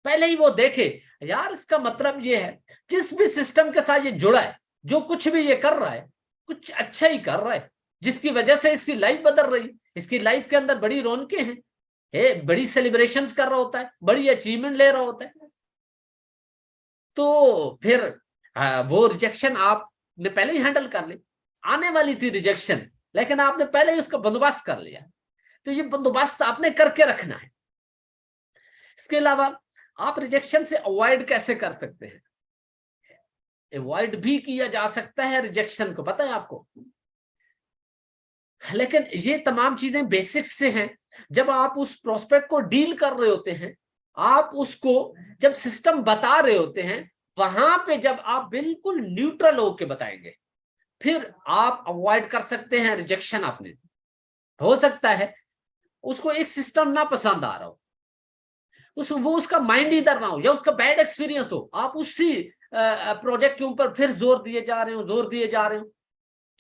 पहले ही वो देखे यार इसका मतलब ये है जिस भी सिस्टम के साथ ये जुड़ा है, जो कुछ भी ये कर रहा है कुछ अच्छा ही कर रहा है, जिसकी वजह से इसकी लाइफ बदल रही, इसकी लाइफ के अंदर बड़ी रौनकें हैं, बड़ी सेलिब्रेशंस कर रहा होता है, बड़ी अचीवमेंट ले रहा होता है। तो फिर वो रिजेक्शन आपने पहले ही हैंडल कर ली, आने वाली थी रिजेक्शन, लेकिन आपने पहले ही उसका बंदोबस्त कर लिया, तो ये बंदोबस्त आपने करके रखना है। इसके अलावा आप रिजेक्शन से अवॉइड कैसे कर सकते हैं, अवॉइड भी किया जा सकता है रिजेक्शन को, पता है आपको, लेकिन ये तमाम चीजें बेसिक्स से हैं। जब आप उस प्रोस्पेक्ट को डील कर रहे होते हैं, आप उसको जब सिस्टम बता रहे होते हैं, वहां पे जब आप बिल्कुल न्यूट्रल होके बताएंगे, फिर आप अवॉइड कर सकते हैं रिजेक्शन। आपने हो सकता है उसको एक सिस्टम ना पसंद आ रहा हो, वो उसका माइंड इधर ना हो, या उसका बैड एक्सपीरियंस हो, आप उसी प्रोजेक्ट के ऊपर फिर जोर दिए जा रहे हो, जोर दिए जा रहे हो,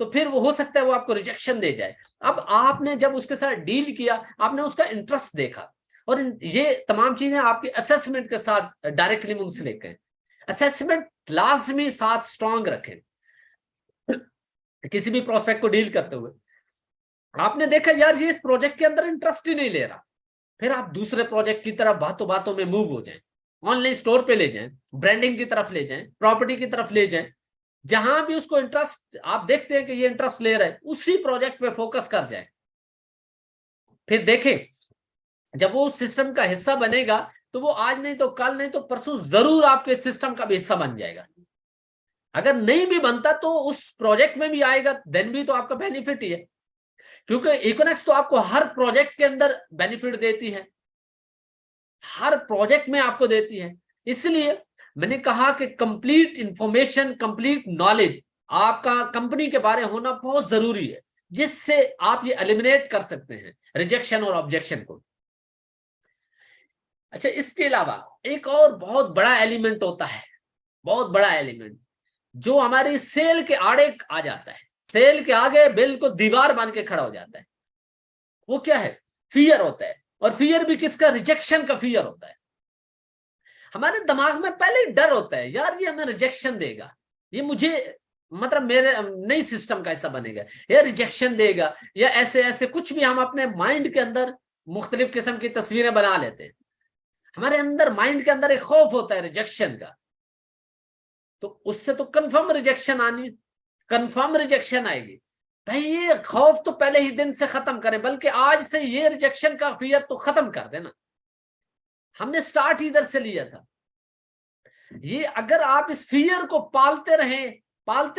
तो फिर वो हो सकता है वो आपको रिजेक्शन दे जाए। अब आपने जब उसके साथ डील किया, आपने उसका इंटरेस्ट देखा, और ये तमाम चीजें आपके असेसमेंट के साथ डायरेक्टली मुंसलिक है। असेसमेंट लाजमी साथ स्ट्रांग रखें किसी भी प्रोस्पेक्ट को डील करते हुए। आपने देखा यार ये इस प्रोजेक्ट के अंदर इंटरेस्ट ही नहीं ले रहा, फिर आप दूसरे प्रोजेक्ट की तरफ बातों बातों में मूव हो जाएं, ऑनलाइन स्टोर पे ले जाएं, ब्रांडिंग की तरफ ले जाएं, प्रॉपर्टी की तरफ ले जाएं, जहां भी उसको इंटरेस्ट आप देखते हैं कि ये इंटरेस्ट ले रहा है, उसी प्रोजेक्ट पे फोकस कर जाए। फिर देखें जब वो उस सिस्टम का हिस्सा बनेगा, तो वो आज नहीं तो कल नहीं तो परसों जरूर आपके सिस्टम का भी हिस्सा बन जाएगा। अगर नहीं भी बनता तो उस प्रोजेक्ट में भी आएगा, देन भी तो आपका बेनिफिट ही है, क्योंकि इकोनॉमिक्स तो आपको हर प्रोजेक्ट के अंदर बेनिफिट देती है, हर प्रोजेक्ट में आपको देती है। इसलिए मैंने कहा कि कंप्लीट इंफॉर्मेशन, कंप्लीट नॉलेज आपका कंपनी के बारे में होना बहुत जरूरी है, जिससे आप ये एलिमिनेट कर सकते हैं रिजेक्शन और ऑब्जेक्शन को। अच्छा, इसके अलावा एक और बहुत बड़ा एलिमेंट होता है, बहुत बड़ा एलिमेंट जो हमारी सेल के आड़े आ जाता है, सेल के आगे बिल्कुल दीवार बन के खड़ा हो जाता है, वो क्या है, फियर होता है। और फियर भी किसका, रिजेक्शन का फियर होता है। हमारे दिमाग में पहले ही डर होता है यार ये हमें रिजेक्शन देगा, ये मुझे मतलब मेरे नई सिस्टम का ऐसा बनेगा, या रिजेक्शन देगा, या ऐसे ऐसे कुछ भी हम अपने माइंड के अंदर मुख्तलिफ किस्म की तस्वीरें बना लेते हैं। हमारे अंदर माइंड के अंदर एक खौफ होता है रिजेक्शन का, तो उससे तो कंफर्म रिजेक्शन आनी, कंफर्म रिजेक्शन आएगी। भाई ये खौफ तो पहले ही दिन से खत्म करें, बल्कि आज से ये रिजेक्शन का फियर तो खत्म कर देना। हमने स्टार्ट इधर से लिया था। ये अगर आप इस फियर को पालते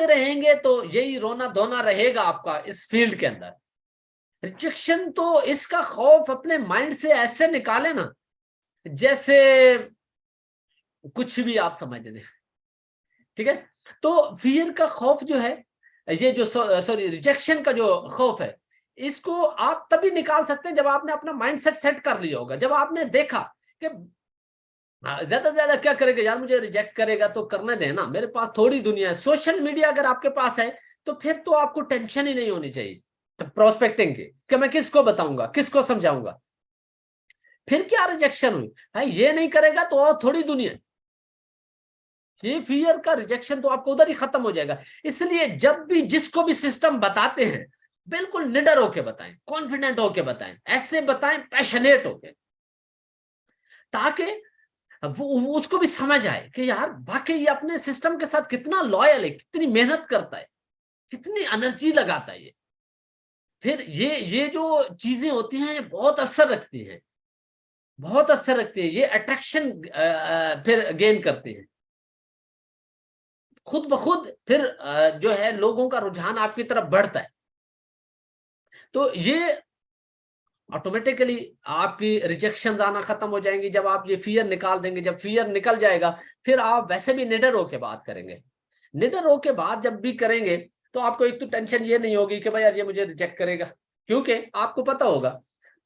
रहेंगे, तो यही रोना धोना रहेगा आपका इस फील्ड के अंदर। रिजेक्शन तो इसका खौफ अपने माइंड से ऐसे निकाले ना, जैसे कुछ भी आप समझ लें, ठीक है। तो फियर का खौफ जो है, ये जो सॉरी रिजेक्शन का जो खौफ है, इसको आप तभी निकाल सकते हैं जब आपने अपना माइंडसेट सेट कर लिया होगा, जब आपने देखा कि ज्यादा से ज्यादा क्या करेगा यार, मुझे रिजेक्ट करेगा तो करने देना, मेरे पास थोड़ी दुनिया है। सोशल मीडिया अगर आपके पास है तो फिर तो आपको टेंशन ही नहीं होनी चाहिए प्रोस्पेक्टिंग की, कि मैं किसको बताऊंगा, किसको समझाऊंगा, फिर क्या रिजेक्शन हुई, भाई ये नहीं करेगा तो और थोड़ी दुनिया। ये फियर का रिजेक्शन तो आपको उधर ही खत्म हो जाएगा। इसलिए जब भी जिसको भी सिस्टम बताते हैं, बिल्कुल निडर होके बताएं, कॉन्फिडेंट होके बताएं, ऐसे बताएं पैशनेट होके, ताकि वो उसको भी समझ आए कि यार वाकई ये अपने सिस्टम के साथ कितना लॉयल है, कितनी मेहनत करता है, कितनी एनर्जी लगाता है ये। फिर ये जो चीजें होती हैं ये बहुत असर रखती हैं, बहुत असर रखती है, ये अट्रैक्शन फिर गेन करती है खुद ब खुद, फिर जो है लोगों का रुझान आपकी तरफ बढ़ता है। तो ये ऑटोमेटिकली आपकी रिजेक्शन आना खत्म हो जाएंगी जब आप ये फियर निकाल देंगे। जब फियर निकल जाएगा, फिर आप वैसे भी निडर होकर बात करेंगे। निडर होके बात जब भी करेंगे तो आपको एक तो टेंशन ये नहीं होगी कि भाई यार ये मुझे रिजेक्ट करेगा, क्योंकि आपको पता होगा।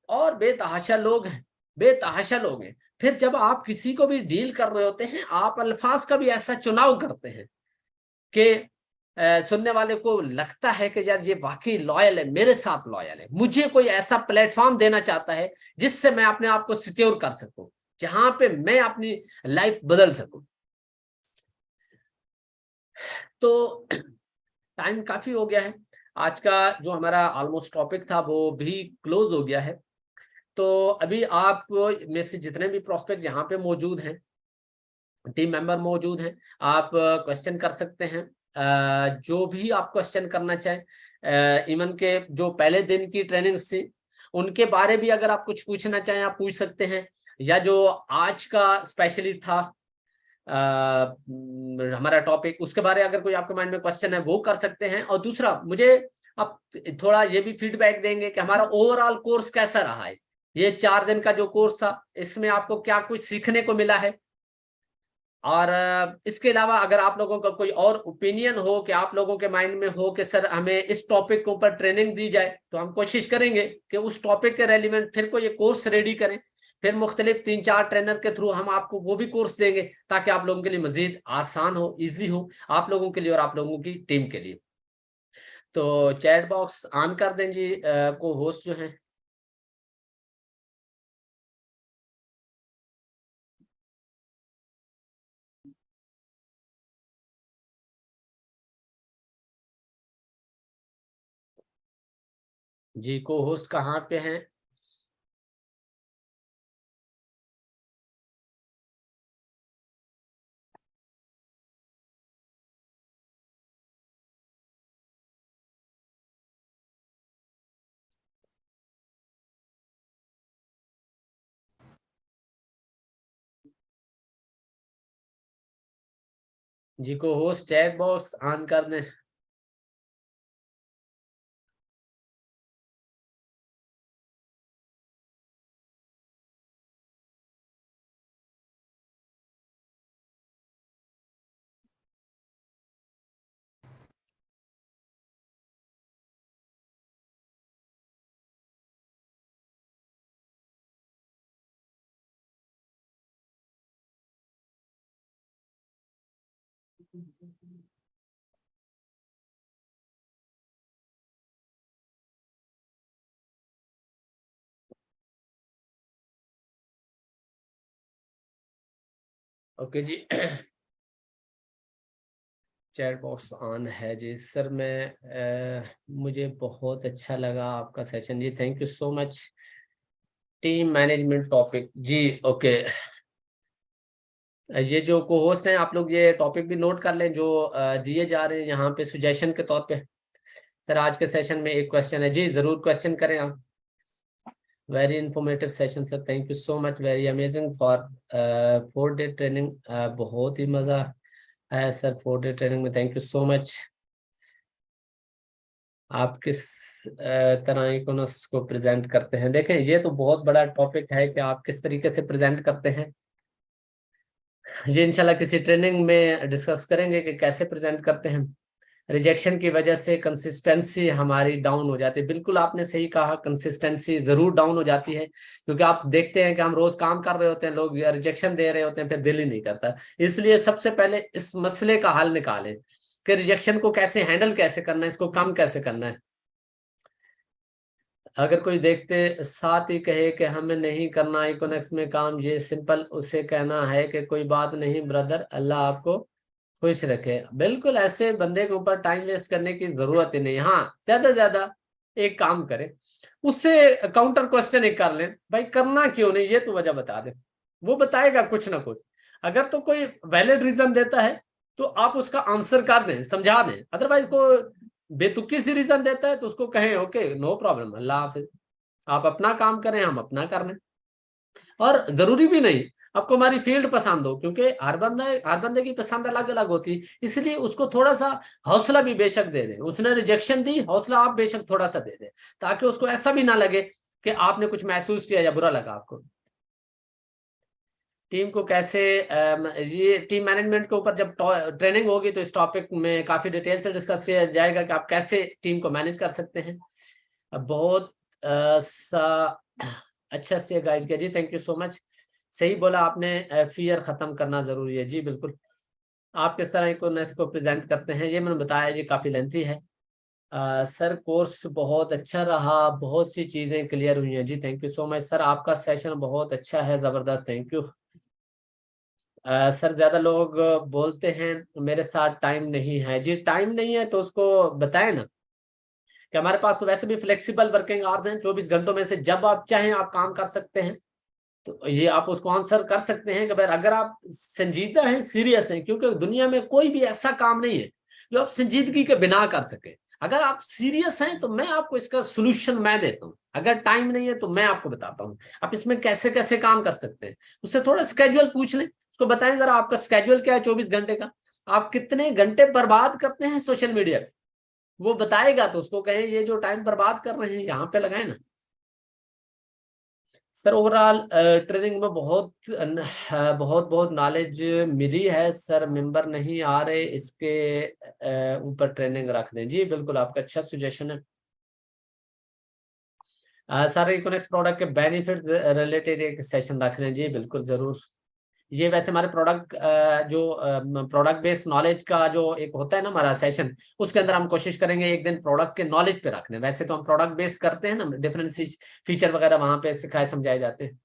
और बेतहाशा लोग हैं, बेतहाशा लोग हैं। फिर जब आप किसी को भी डील कर रहे होते हैं, आप अल्फाज का भी ऐसा चुनाव करते हैं कि सुनने वाले को लगता है कि यार ये वाकई लॉयल है, मेरे साथ लॉयल है, मुझे कोई ऐसा प्लेटफॉर्म देना चाहता है जिससे मैं अपने आप को सिक्योर कर सकूं, जहां पे मैं अपनी लाइफ बदल सकूं। तो टाइम काफी हो गया है, आज का जो हमारा ऑलमोस्ट टॉपिक था वो भी क्लोज हो गया है। तो अभी आप में से जितने भी प्रोस्पेक्ट यहाँ पे मौजूद हैं, टीम मेंबर मौजूद हैं, आप क्वेश्चन कर सकते हैं, जो भी आप क्वेश्चन करना चाहें। इवन के जो पहले दिन की ट्रेनिंग्स थी उनके बारे भी अगर आप कुछ पूछना चाहें आप पूछ सकते हैं, या जो आज का स्पेशली था हमारा टॉपिक, उसके बारे अगर कोई आपके माइंड में क्वेश्चन है वो कर सकते हैं। और दूसरा, मुझे आप थोड़ा ये भी फीडबैक देंगे कि हमारा ओवरऑल कोर्स कैसा रहा है, ये 4 दिन का जो कोर्स था इसमें आपको क्या कुछ सीखने को मिला है। और इसके अलावा अगर आप लोगों का कोई और ओपिनियन हो कि आप लोगों के माइंड में हो कि सर हमें इस टॉपिक के ऊपर ट्रेनिंग दी जाए, तो हम कोशिश करेंगे कि उस टॉपिक के रेलिवेंट फिर कोई कोर्स रेडी करें, फिर मुख्तलिफ 3-4 ट्रेनर के थ्रू हम आपको वो भी कोर्स देंगे ताकि आप लोगों के लिए मजीद आसान हो, ईजी हो, आप लोगों के लिए और आप लोगों की टीम के लिए। तो चैट बॉक्स ऑन कर दें जी, को होस्ट जो है। जी को होस्ट कहाँ पे हैं? जी को होस्ट चैट बॉक्स ऑन कर दें। ओके जी, चैट बॉक्स ऑन है जी सर। मैं मुझे बहुत अच्छा लगा आपका सेशन जी, thank you so much. Team management topic जी, ओके। ये जो को होस्ट हैं आप लोग ये टॉपिक भी नोट कर लें जो दिए जा रहे हैं यहाँ पे सुजेशन के तौर पे। सर आज के सेशन में एक क्वेश्चन है जी, जरूर क्वेश्चन करें आप। Very informative session sir, thank you so much, very amazing for 4 day training. बहुत ही मजा आया सर 4 डे ट्रेनिंग में, थैंक यू सो मच। आप किस तरह इकोनॉमिक्स को प्रेजेंट करते हैं? देखें ये तो बहुत बड़ा टॉपिक है कि आप किस तरीके से प्रेजेंट करते हैं, ये इंशाल्लाह किसी ट्रेनिंग में डिस्कस करेंगे कि कैसे प्रेजेंट करते हैं। रिजेक्शन की वजह से कंसिस्टेंसी हमारी डाउन हो जाती है, बिल्कुल आपने सही कहा, कंसिस्टेंसी जरूर डाउन हो जाती है, क्योंकि आप देखते हैं कि हम रोज काम कर रहे होते हैं, लोग रिजेक्शन दे रहे होते हैं, फिर दिल ही नहीं करता। इसलिए सबसे पहले इस मसले का हल निकालें कि रिजेक्शन को कैसे हैंडल कैसे करना है, इसको कम कैसे करना है। अगर कोई देखते साथ ही कहे कि हमें नहीं करना इकोनॉमिक्स में काम, ये सिंपल उसे कहना है कि कोई बात नहीं ब्रदर, अल्लाह आपको खुश रखे। बिल्कुल ऐसे बंदे के ऊपर टाइम वेस्ट करने की जरूरत ही नहीं। हाँ ज्यादा से ज्यादा एक काम करें, उससे काउंटर क्वेश्चन एक कर लें, भाई करना क्यों नहीं, ये तो वजह बता दे, वो बताएगा कुछ ना कुछ। अगर तो कोई वैलिड रीजन देता है तो आप उसका आंसर कर दें, समझा दें। अदरवाइज को बेतुकी सी रीजन देता है तो उसको कहें ओके नो प्रॉब्लम, अल्लाह हाफिज, आप अपना काम करें, हम अपना कर लें। और जरूरी भी नहीं आपको हमारी फील्ड पसंद हो, क्योंकि हर बंदे की पसंद अलग अलग होती है, इसलिए उसको थोड़ा सा हौसला भी बेशक दे दें। उसने रिजेक्शन दी, हौसला आप बेशक थोड़ा सा दे दें, ताकि उसको ऐसा भी ना लगे कि आपने कुछ महसूस किया या बुरा लगा आपको। टीम को कैसे ये टीम मैनेजमेंट के ऊपर जब ट्रेनिंग होगी तो इस टॉपिक में काफी डिटेल से डिस्कस किया जाएगा कि आप कैसे टीम को मैनेज कर सकते हैं। बहुत अच्छा से गाइड किया जी, थैंक यू सो मच। सही बोला आपने, फियर खत्म करना जरूरी है जी, बिल्कुल। आप किस तरह को प्रेजेंट करते हैं ये मैंने बताया, ये काफी लेंथी है। सर कोर्स बहुत अच्छा रहा, बहुत सी चीजें क्लियर हुई हैं जी, thank you so much sir. आपका सेशन बहुत अच्छा है, जबरदस्त, थैंक यू। सर ज्यादा लोग बोलते हैं मेरे साथ टाइम नहीं है जी, टाइम नहीं है तो उसको बताएं ना कि हमारे पास तो वैसे भी फ्लेक्सिबल वर्किंग आवर्स हैं, 24 घंटों में से जब आप चाहें आप काम कर सकते हैं। तो ये आप उसको आंसर कर सकते हैं कि भाई अगर आप संजीदा हैं, सीरियस हैं, क्योंकि दुनिया में कोई भी ऐसा काम नहीं है जो आप संजीदगी के बिना कर सके। अगर आप सीरियस हैं तो मैं आपको इसका सोल्यूशन मैं देता हूँ, अगर टाइम नहीं है तो मैं आपको बताता हूँ आप इसमें कैसे कैसे काम कर सकते हैं। उससे थोड़ा स्केड्यूल पूछ लें, उसको बताएं जरा आपका स्केड्यूल क्या है 24 घंटे का, आप कितने घंटे बर्बाद करते हैं सोशल मीडिया पे, वो बताएगा तो उसको कहें ये जो टाइम बर्बाद कर रहे हैं यहाँ पे लगाए ना। सर ओवरऑल ट्रेनिंग में बहुत बहुत नॉलेज मिली है सर, मेंबर नहीं आ रहे, इसके ऊपर ट्रेनिंग रख दें जी, बिल्कुल आपका अच्छा सजेशन है। सर इकोनॉमिक्स प्रोडक्ट के बेनिफिट रिलेटेड एक सेशन रख लें जी, बिल्कुल जरूर। ये वैसे हमारे प्रोडक्ट जो प्रोडक्ट बेस्ड नॉलेज का जो एक होता है ना हमारा सेशन, उसके अंदर हम कोशिश करेंगे एक दिन प्रोडक्ट के नॉलेज पे रखने। वैसे तो हम प्रोडक्ट बेस्ड करते हैं ना, डिफरेंट फीचर वगैरह वहां पे सिखाए समझाए जाते हैं।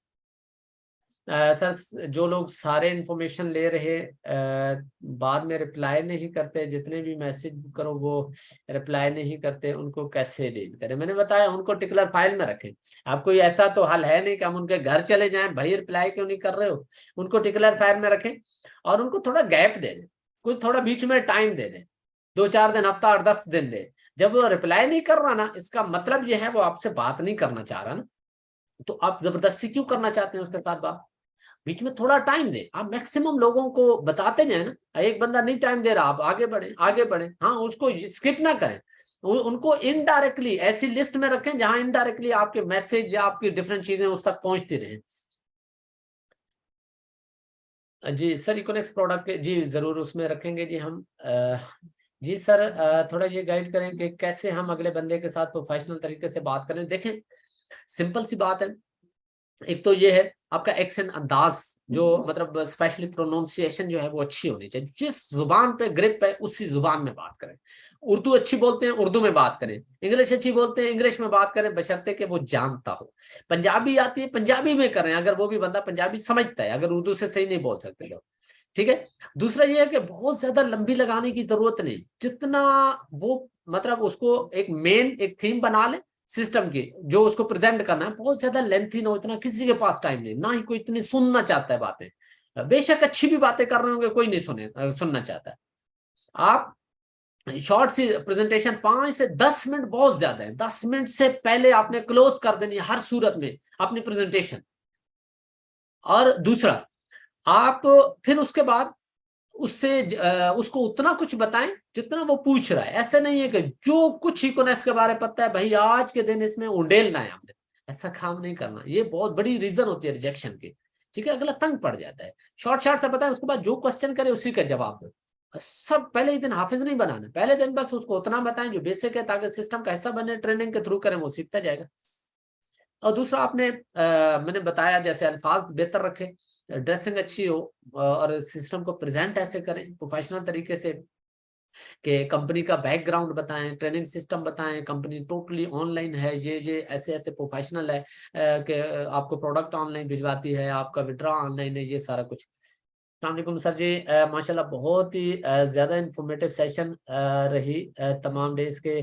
सर जो लोग सारे इंफॉर्मेशन ले रहे बाद में रिप्लाई नहीं करते, जितने भी मैसेज करो वो रिप्लाई नहीं करते, उनको कैसे डील करें? मैंने बताया उनको टिकलर फाइल में रखें। आप कोई ऐसा तो हल है नहीं कि हम उनके घर चले जाएं, भाई रिप्लाई क्यों नहीं कर रहे हो। उनको टिकलर फाइल में रखें और उनको थोड़ा गैप दे दें, कुछ थोड़ा बीच में टाइम दे दें, 2-4 दिन, हफ्ता 8-10 दिन दे। जब वो रिप्लाई नहीं कर रहा ना, इसका मतलब ये है वो आपसे बात नहीं करना चाह रहा ना, तो आप जबरदस्ती क्यों करना चाहते हैं उसके साथ बात। बीच में थोड़ा टाइम दें, आप मैक्सिमम लोगों को बताते जाए ना, एक बंदा नहीं टाइम दे रहा आप आगे बढ़े आगे बढ़े, हाँ उसको स्किप ना करें। उनको इनडायरेक्टली ऐसी लिस्ट में रखें जहां इनडायरेक्टली आपके मैसेज या आपकी डिफरेंट चीजें उस तक पहुंचती रहें। जी सर इकोनॉमिक्स प्रोडक्ट जी जरूर उसमें रखेंगे जी हम। जी सर थोड़ा ये गाइड करें कि कैसे हम अगले बंदे के साथ प्रोफेशनल तरीके से बात करें। देखें सिंपल सी बात है, एक तो ये है आपका एक्सेंट अंदाज, जो मतलब स्पेशली प्रोनाउंसिएशन जो है वो अच्छी होनी चाहिए। जिस जुबान पे ग्रिप है उसी जुबान में बात करें। उर्दू अच्छी बोलते हैं उर्दू में बात करें, इंग्लिश अच्छी बोलते हैं इंग्लिश में बात करें, बशर्ते कि वो जानता हो। पंजाबी आती है पंजाबी में करें, अगर वो भी बंदा पंजाबी समझता है, अगर उर्दू से सही नहीं बोल सकते लोग, ठीक है। दूसरा ये है कि बहुत ज्यादा लंबी लगाने की जरूरत नहीं, जितना वो मतलब उसको एक मेन एक थीम बना ले सिस्टम की, जो उसको प्रेजेंट करना है, बहुत ज्यादा लेंथी ना हो, इतना किसी के पास टाइम नहीं, ना ही कोई इतनी सुनना चाहता है बातें। बेशक अच्छी भी बातें कर रहे होंगे, कोई नहीं सुनना चाहता है। आप शॉर्ट सी प्रेजेंटेशन 5 से 10 मिनट बहुत ज्यादा है, 10 मिनट से पहले आपने क्लोज कर देनी है हर सूरत में अपनी प्रेजेंटेशन। और दूसरा आप फिर उसके बाद उससे उसको उतना कुछ बताएं जितना वो पूछ रहा है। ऐसा नहीं है कि जो कुछ इकोनॉमिक्स के बारे में पता है भाई आज के दिन इसमें उंडेलना है हमने, ऐसा काम नहीं करना, ये बहुत बड़ी रीजन होती है रिजेक्शन की। ठीक है, अगला तंग पड़ जाता है। शॉर्ट शॉर्ट से बताएं, उसके बाद जो क्वेश्चन करे उसी का जवाब दो। सब पहले ही दिन हाफिज नहीं बनाना, पहले दिन बस उसको उतना बताएं जो बेसिक है, ताकि सिस्टम का हिस्सा बने, ट्रेनिंग के थ्रू करें वो सीखता जाएगा। और दूसरा आपने मैंने बताया जैसे अल्फाज बेहतर रखें, ड्रेसिंग अच्छी हो, और सिस्टम को प्रेजेंट ऐसे करें प्रोफेशनल तरीके से कि कंपनी का बैकग्राउंड बताएं, ट्रेनिंग सिस्टम बताएं, कंपनी टोटली ऑनलाइन है, ये ऐसे ऐसे प्रोफेशनल है कि आपको प्रोडक्ट ऑनलाइन भिजवाती है, आपका विड्रॉ ऑनलाइन है, ये सारा कुछ। अस्सलाम वालेकुम सर जी, माशाल्लाह बहुत ही ज़्यादा इंफॉर्मेटिव सेशन रही तमाम डेज के,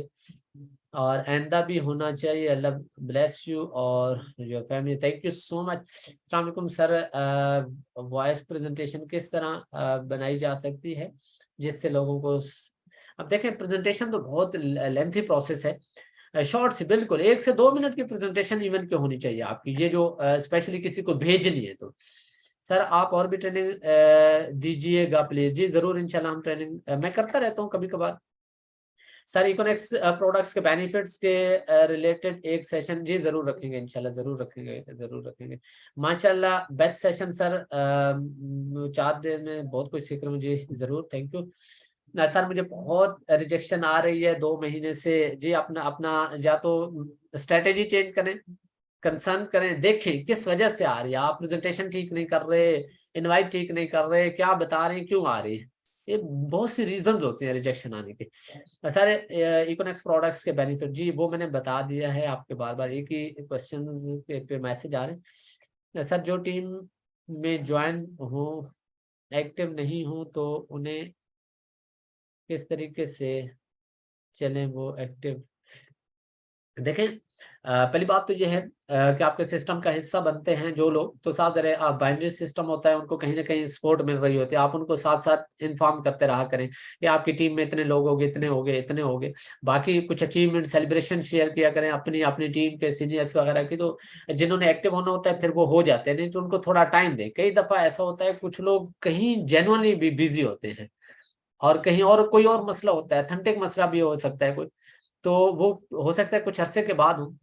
और आइंदा भी होना चाहिए। अल्लाह ब्लेस यू और your family, thank you so much. अस्सलाम वालेकुम सर, वॉइस प्रेजेंटेशन किस तरह बनाई जा सकती है जिससे लोगों को अब देखें प्रेजेंटेशन तो बहुत लेंथी प्रोसेस है, शॉर्ट सी बिल्कुल 1 से 2 मिनट की प्रेजेंटेशन इवन की होनी चाहिए आपकी, ये जो स्पेशली किसी को भेजनी है तो। सर आप और भी ट्रेनिंग दीजिएगा प्लीज। जी जरूर इंशाल्लाह हम ट्रेनिंग मैं करता रहता हूँ कभी कभार। सर इकोनॉमिक्स प्रोडक्ट्स के बेनिफिट्स के रिलेटेड एक सेशन जी जरूर रखेंगे, इंशाल्लाह जरूर रखेंगे, जरूर रखेंगे। माशाल्लाह बेस्ट सेशन सर, 4 दिन में बहुत कुछ सीख रहा हूँ जी, जरूर, थैंक यू ना सर। मुझे बहुत रिजेक्शन आ रही है 2 महीने से जी, अपना अपना या तो स्ट्रेटेजी चेंज करें, कंसर्न करें, देखें किस वजह से आ रही है। आप प्रेजेंटेशन ठीक नहीं कर रहे, इनवाइट ठीक नहीं कर रहे, क्या बता रहे हैं, क्यों आ रही है, ये बहुत सी रीजन होती हैं रिजेक्शन आने के। सर इकोनॉमिक्स प्रोडक्ट्स के बेनिफिट जी वो मैंने बता दिया है, आपके बार बार एक ही क्वेश्चन पे मैसेज आ रहे हैं। सर जो टीम में ज्वाइन हो एक्टिव नहीं हो तो उन्हें किस तरीके से चलें वो एक्टिव। देखें पहली बात तो ये है कि आपके सिस्टम का हिस्सा बनते हैं जो लोग, तो साथ रहे आप बाइनरी सिस्टम होता है, उनको कहीं ना कहीं सपोर्ट मिल रही होती है, आप उनको साथ साथ इन्फॉर्म करते रहा करें कि आपकी टीम में इतने लोग हो गए, इतने हो गए, इतने हो गए। बाकी कुछ अचीवमेंट सेलिब्रेशन शेयर किया करें अपनी अपनी टीम के सीनियर्स वगैरह की, तो जिन्होंने एक्टिव होना होता है फिर वो हो जाते हैं, नहीं तो उनको थोड़ा टाइम दें। कई दफा ऐसा होता है कुछ लोग कहीं जेन्युइनली भी बिजी होते हैं और कहीं और कोई और मसला होता है, अथेंटिक मसला भी हो सकता है कोई, तो वो हो सकता है कुछ अरसे के बाद हो।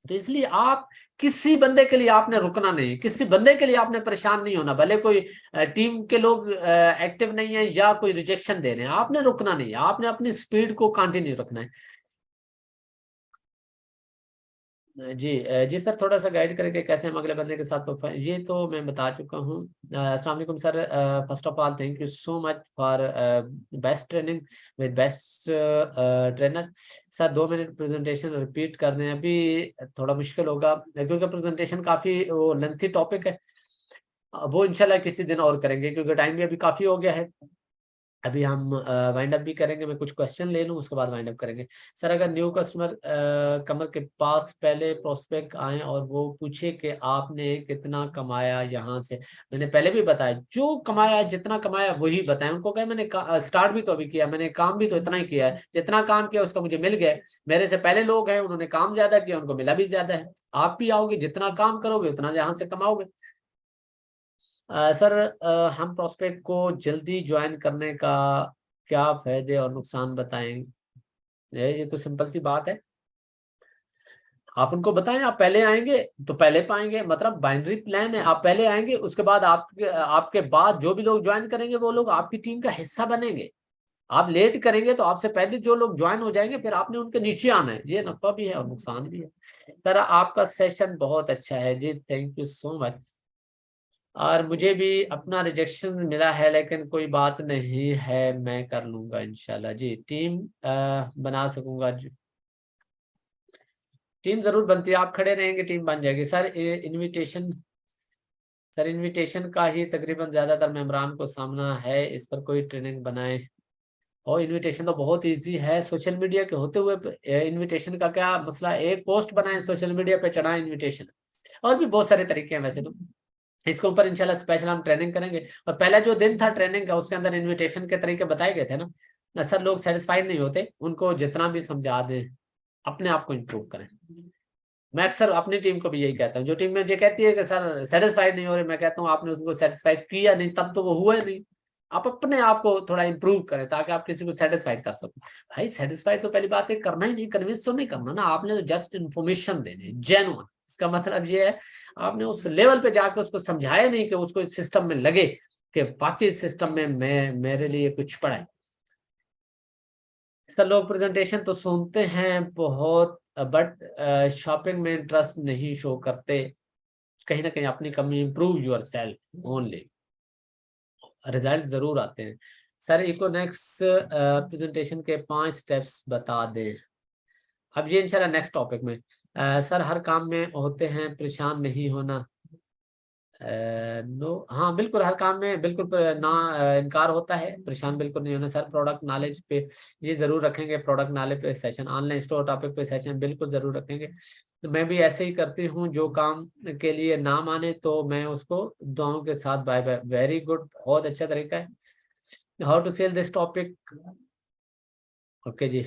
तो इसलिए आप किसी बंदे के लिए आपने रुकना नहीं, किसी बंदे के लिए आपने परेशान नहीं होना, भले कोई टीम के लोग एक्टिव नहीं है या कोई रिजेक्शन दे रहे हैं, आपने रुकना नहीं है, आपने अपनी स्पीड को कंटिन्यू रखना है। जी जी सर, थोड़ा सा गाइड करेंगे कैसे हम अगले बंदे के साथ परफॉर्म, ये तो मैं बता चुका हूँ। अस्सलाम वालेकुम sir, first of all thank you so much for best training with best trainer. Sir 2 minute presentation repeat कर रहे हैं, अभी थोड़ा मुश्किल होगा क्योंकि प्रेजेंटेशन काफ़ी वो लेंथी टॉपिक है। वो इंशाल्लाह किसी दिन और करेंगे क्योंकि टाइम भी अभी काफ़ी हो गया है। अभी हम वाइंड अप भी करेंगे, मैं कुछ क्वेश्चन ले लूँ उसके बाद वाइंड अप करेंगे। सर अगर न्यू कस्टमर कमर के पास पहले प्रोस्पेक्ट आए और वो पूछे कि आपने कितना कमाया यहाँ से, मैंने पहले भी बताया जो कमाया जितना कमाया वही बताया उनको, कहा मैंने स्टार्ट भी तो अभी किया, मैंने काम भी तो इतना ही किया है, जितना काम किया उसका मुझे मिल गया। मेरे से पहले लोग हैं उन्होंने काम ज्यादा किया, उनको मिला भी ज्यादा है। आप भी आओगे जितना काम करोगे उतना यहाँ से कमाओगे। सर हम प्रोस्पेक्ट को जल्दी ज्वाइन करने का क्या फायदे और नुकसान बताएंगे। ये तो सिंपल सी बात है, आप उनको बताएं आप पहले आएंगे तो पहले पाएंगे, मतलब बाइनरी प्लान है, आप पहले आएंगे उसके बाद आपके आपके बाद जो भी लोग ज्वाइन करेंगे वो लोग आपकी टीम का हिस्सा बनेंगे। आप लेट करेंगे तो आपसे पहले जो लोग ज्वाइन हो जाएंगे फिर आपने उनके नीचे आना है, ये नफा भी है और नुकसान भी है। सर आपका सेशन बहुत अच्छा है जी, थैंक यू सो मच। और मुझे भी अपना रिजेक्शन मिला है लेकिन कोई बात नहीं है, मैं कर लूंगा इंशाल्लाह जी, टीम बना सकूंगा जी। टीम जरूर बनती है, आप खड़े रहेंगे टीम बन जाएगी। सर इनविटेशन, सर इनविटेशन का ही तकरीबन ज्यादातर मेम्बरान को सामना है, इस पर कोई ट्रेनिंग बनाए। और इनविटेशन तो बहुत इजी है, सोशल मीडिया के होते हुए इनविटेशन का क्या मसला है, एक पोस्ट बनाए सोशल मीडिया पे चढ़ाए इनविटेशन। और भी बहुत सारे तरीके हैं वैसे तो, इसके ऊपर इंशाल्लाह स्पेशल हम ट्रेनिंग करेंगे। और पहला जो दिन था ट्रेनिंग का उसके अंदर इनविटेशन के तरीके बताए गए थे ना सर, लोग सेटिस्फाइड नहीं होते, उनको जितना भी समझा दें अपने आप को इम्प्रूव करें। मैं अक्सर अपनी टीम को भी यही कहता हूँ, जो टीम में जो कहती है कि सर सेटिस्फाइड नहीं हो रहे, मैं कहता हूँ आपने उनको सेटिस्फाइड किया नहीं तब तो वो हुआ ही नहीं। आप अपने आप को थोड़ा इंप्रूव करें ताकि आप किसी को सेटिस्फाइड कर सको। भाई सेटिस्फाइड तो पहली बात है करना ही नहीं, कन्विंस तो नहीं करना ना, आपने तो जस्ट इन्फॉर्मेशन देनी है जेन्युइन। इसका मतलब ये है आपने उस लेवल पे जाकर उसको समझाया नहीं कि उसको इस सिस्टम में लगे कि बाकी सिस्टम में मैं मेरे लिए कुछ पड़ा है। सर लोग प्रेजेंटेशन तो सुनते हैं बहुत बट शॉपिंग में इंटरेस्ट नहीं शो करते, कहीं ना कहीं अपनी कमी, improve your self only, result जरूर आते हैं। सर इकोनेक्स प्रेजेंटेशन के 5 स्टेप्स बता दें। अब ये इंशाल्लाह नेक्स्ट टॉपिक में। सर हर काम में होते हैं, परेशान नहीं होना। नो हाँ बिल्कुल, हर काम में बिल्कुल ना इनकार होता है, परेशान बिल्कुल नहीं होना। सर प्रोडक्ट नॉलेज पे ये जरूर रखेंगे, प्रोडक्ट नॉलेज पे सेशन, ऑनलाइन स्टोर टॉपिक पे सेशन बिल्कुल जरूर रखेंगे। तो मैं भी ऐसे ही करती हूँ, जो काम के लिए ना माने तो मैं उसको दुआओं के साथ बाय बाय, वेरी गुड, बहुत अच्छा तरीका है। How to sell this topic, okay जी।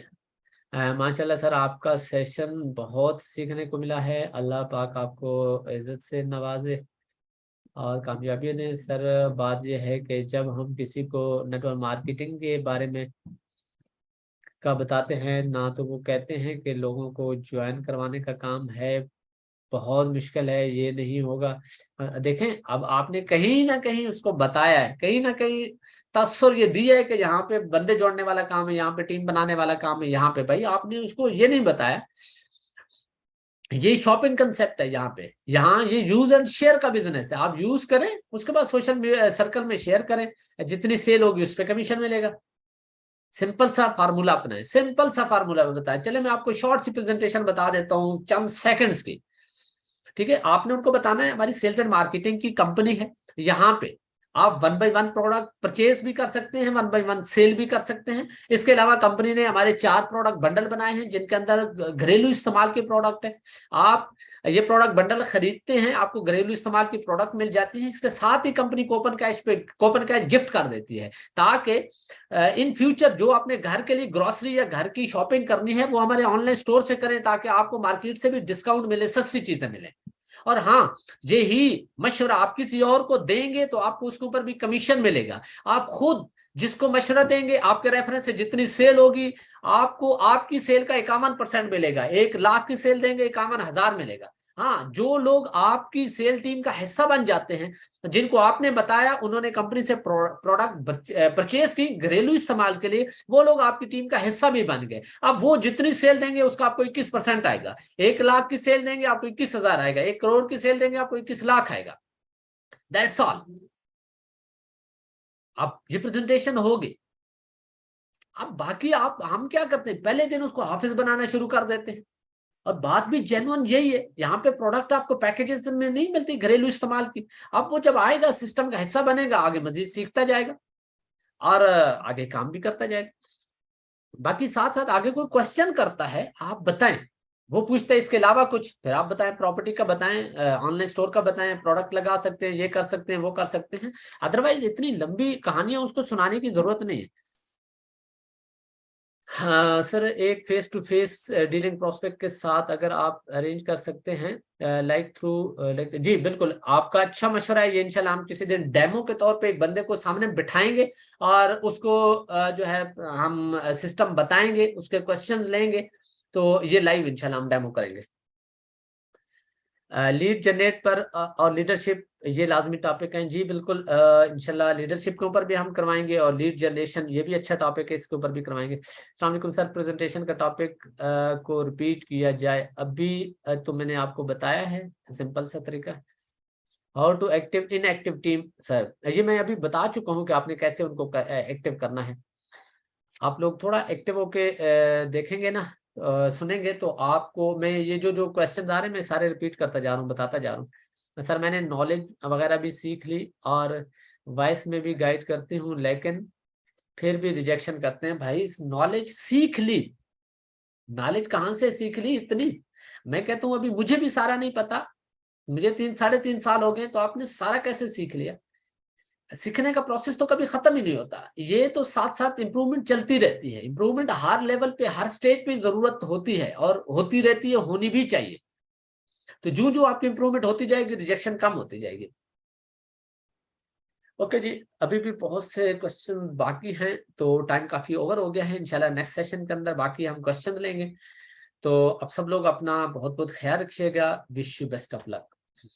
माशाल्लाह सर आपका सेशन बहुत सीखने को मिला है, अल्लाह पाक आपको इज्जत से नवाजे और कामयाबी ने। सर बात यह है कि जब हम किसी को नेटवर्क मार्केटिंग के बारे में का बताते हैं ना, तो वो कहते हैं कि लोगों को ज्वाइन करवाने का काम है, बहुत मुश्किल है, ये नहीं होगा। देखें, अब आपने कहीं ना कहीं उसको बताया है, कहीं ना कहीं तस्वीर ये दी है कि यहाँ पे बंदे जोड़ने वाला काम है, यहाँ पे टीम बनाने वाला काम है, यहाँ पे भाई आपने उसको ये नहीं बताया ये शॉपिंग कंसेप्ट है। यहाँ पे, यहाँ ये यूज एंड शेयर का बिजनेस है, आप यूज करें उसके बाद सोशल सर्कल में शेयर करें, जितनी सेल होगी उस पर कमीशन मिलेगा। सिंपल सा फार्मूला अपनाएं, सिंपल सा फार्मूला बताया। चले मैं आपको शॉर्ट सी प्रेजेंटेशन बता देता हूँ चंद सेकंड्स की। ठीक है, आपने उनको बताना है हमारी सेल्स एंड मार्केटिंग की कंपनी है, यहाँ पे आप 1 बाय 1 प्रोडक्ट परचेज भी कर सकते हैं, 1 बाय 1 सेल भी कर सकते हैं। इसके अलावा कंपनी ने हमारे 4 प्रोडक्ट बंडल बनाए हैं जिनके अंदर घरेलू इस्तेमाल के प्रोडक्ट है। आप ये प्रोडक्ट बंडल खरीदते हैं, आपको घरेलू इस्तेमाल की प्रोडक्ट मिल जाती है। इसके साथ ही कंपनी कूपन कैश गिफ्ट कर देती है, ताकि इन फ्यूचर जो आपने घर के लिए ग्रोसरी या घर की शॉपिंग करनी है वो हमारे ऑनलाइन स्टोर से करें, ताकि आपको मार्केट से भी डिस्काउंट मिले, सस्ती चीजें मिले। और हाँ, ये ही मशवरा आप किसी और को देंगे तो आपको उसके ऊपर भी कमीशन मिलेगा। आप खुद जिसको मशवरा देंगे, आपके रेफरेंस से जितनी सेल होगी, आपको आपकी सेल का 51% मिलेगा। 1 लाख की सेल देंगे, 51,000 मिलेगा। हाँ, जो लोग आपकी सेल टीम का हिस्सा बन जाते हैं, जिनको आपने बताया उन्होंने कंपनी से प्रोडक्ट परचेज की घरेलू इस्तेमाल के लिए, वो लोग आपकी टीम का हिस्सा भी बन गए। अब वो जितनी सेल देंगे उसका आपको 21% आएगा। 1 लाख की सेल देंगे आपको 21,000 आएगा, 1 करोड़ की सेल देंगे आपको 21 लाख आएगा। That's all. अब ये प्रेजेंटेशन होगी। अब बाकी आप, हम क्या करते हैं, पहले दिन उसको ऑफिस बनाना शुरू कर देते हैं। और बात भी जेन्युइन यही है, यहाँ पे प्रोडक्ट आपको पैकेजेस में नहीं मिलती घरेलू इस्तेमाल की। अब वो जब आएगा सिस्टम का हिस्सा बनेगा, आगे मजीद सीखता जाएगा और आगे काम भी करता जाएगा। बाकी साथ साथ आगे कोई क्वेश्चन करता है आप बताएं, वो पूछते हैं इसके अलावा कुछ, फिर आप बताएं, प्रॉपर्टी का बताएं, ऑनलाइन स्टोर का बताएं, प्रोडक्ट लगा सकते हैं, ये कर सकते हैं, वो कर सकते हैं। अदरवाइज इतनी लंबी कहानियां उसको सुनाने की जरूरत नहीं है। हाँ सर, एक face to face dealing prospect के साथ अगर आप अरेंज कर सकते हैं लाइक थ्रू लाइक, जी बिल्कुल, आपका अच्छा मशवरा है। ये इंशाल्लाह हम किसी दिन डेमो के तौर पे एक बंदे को सामने बिठाएंगे और उसको जो है हम सिस्टम बताएंगे, उसके क्वेश्चंस लेंगे, तो ये लाइव इंशाल्लाह हम डेमो करेंगे। लीड जनरेट पर और लीडरशिप, ये लाजमी टॉपिक है जी बिल्कुल। इंशाल्लाह लीडरशिप के ऊपर भी हम करवाएंगे और लीड जनरेशन, ये भी अच्छा टॉपिक है, इसके ऊपर भी करवाएंगे। अस्सलाम वालेकुम सर, प्रेजेंटेशन का टॉपिक को रिपीट किया जाए। अभी तो मैंने आपको बताया है, सिंपल सा तरीका। How to active inactive team, sir ये मैं अभी बता चुका हूँ कि आपने कैसे उनको एक्टिव करना है। आप लोग थोड़ा एक्टिव होके देखेंगे ना, सुनेंगे तो आपको, मैं ये जो जो क्वेश्चन आ रहे हैं मैं सारे रिपीट करता जा रहा हूँ, बताता जा रहा हूँ। सर मैंने नॉलेज वगैरह भी सीख ली और वॉइस में भी गाइड करती हूँ, लेकिन फिर भी रिजेक्शन करते हैं। भाई नॉलेज सीख ली, नॉलेज कहाँ से सीख ली इतनी? मैं कहता हूँ अभी मुझे भी सारा नहीं पता, मुझे 3 साढ़े 3 साल हो गए, तो आपने सारा कैसे सीख लिया? सीखने का प्रोसेस तो कभी खत्म ही नहीं होता, ये तो साथ साथ इंप्रूवमेंट चलती रहती है। इंप्रूवमेंट हर लेवल पे, हर स्टेज पे जरूरत होती है और होती रहती है, होनी भी चाहिए। तो जो जो आपकी इंप्रूवमेंट होती जाएगी, रिजेक्शन कम होती जाएगी। ओके जी, अभी भी बहुत से क्वेश्चन बाकी हैं, तो टाइम काफी ओवर हो गया है। इंशाल्लाह नेक्स्ट सेशन के अंदर बाकी हम क्वेश्चन लेंगे। तो अब सब लोग अपना बहुत बहुत ख्याल रखिएगा। Wish you best of luck.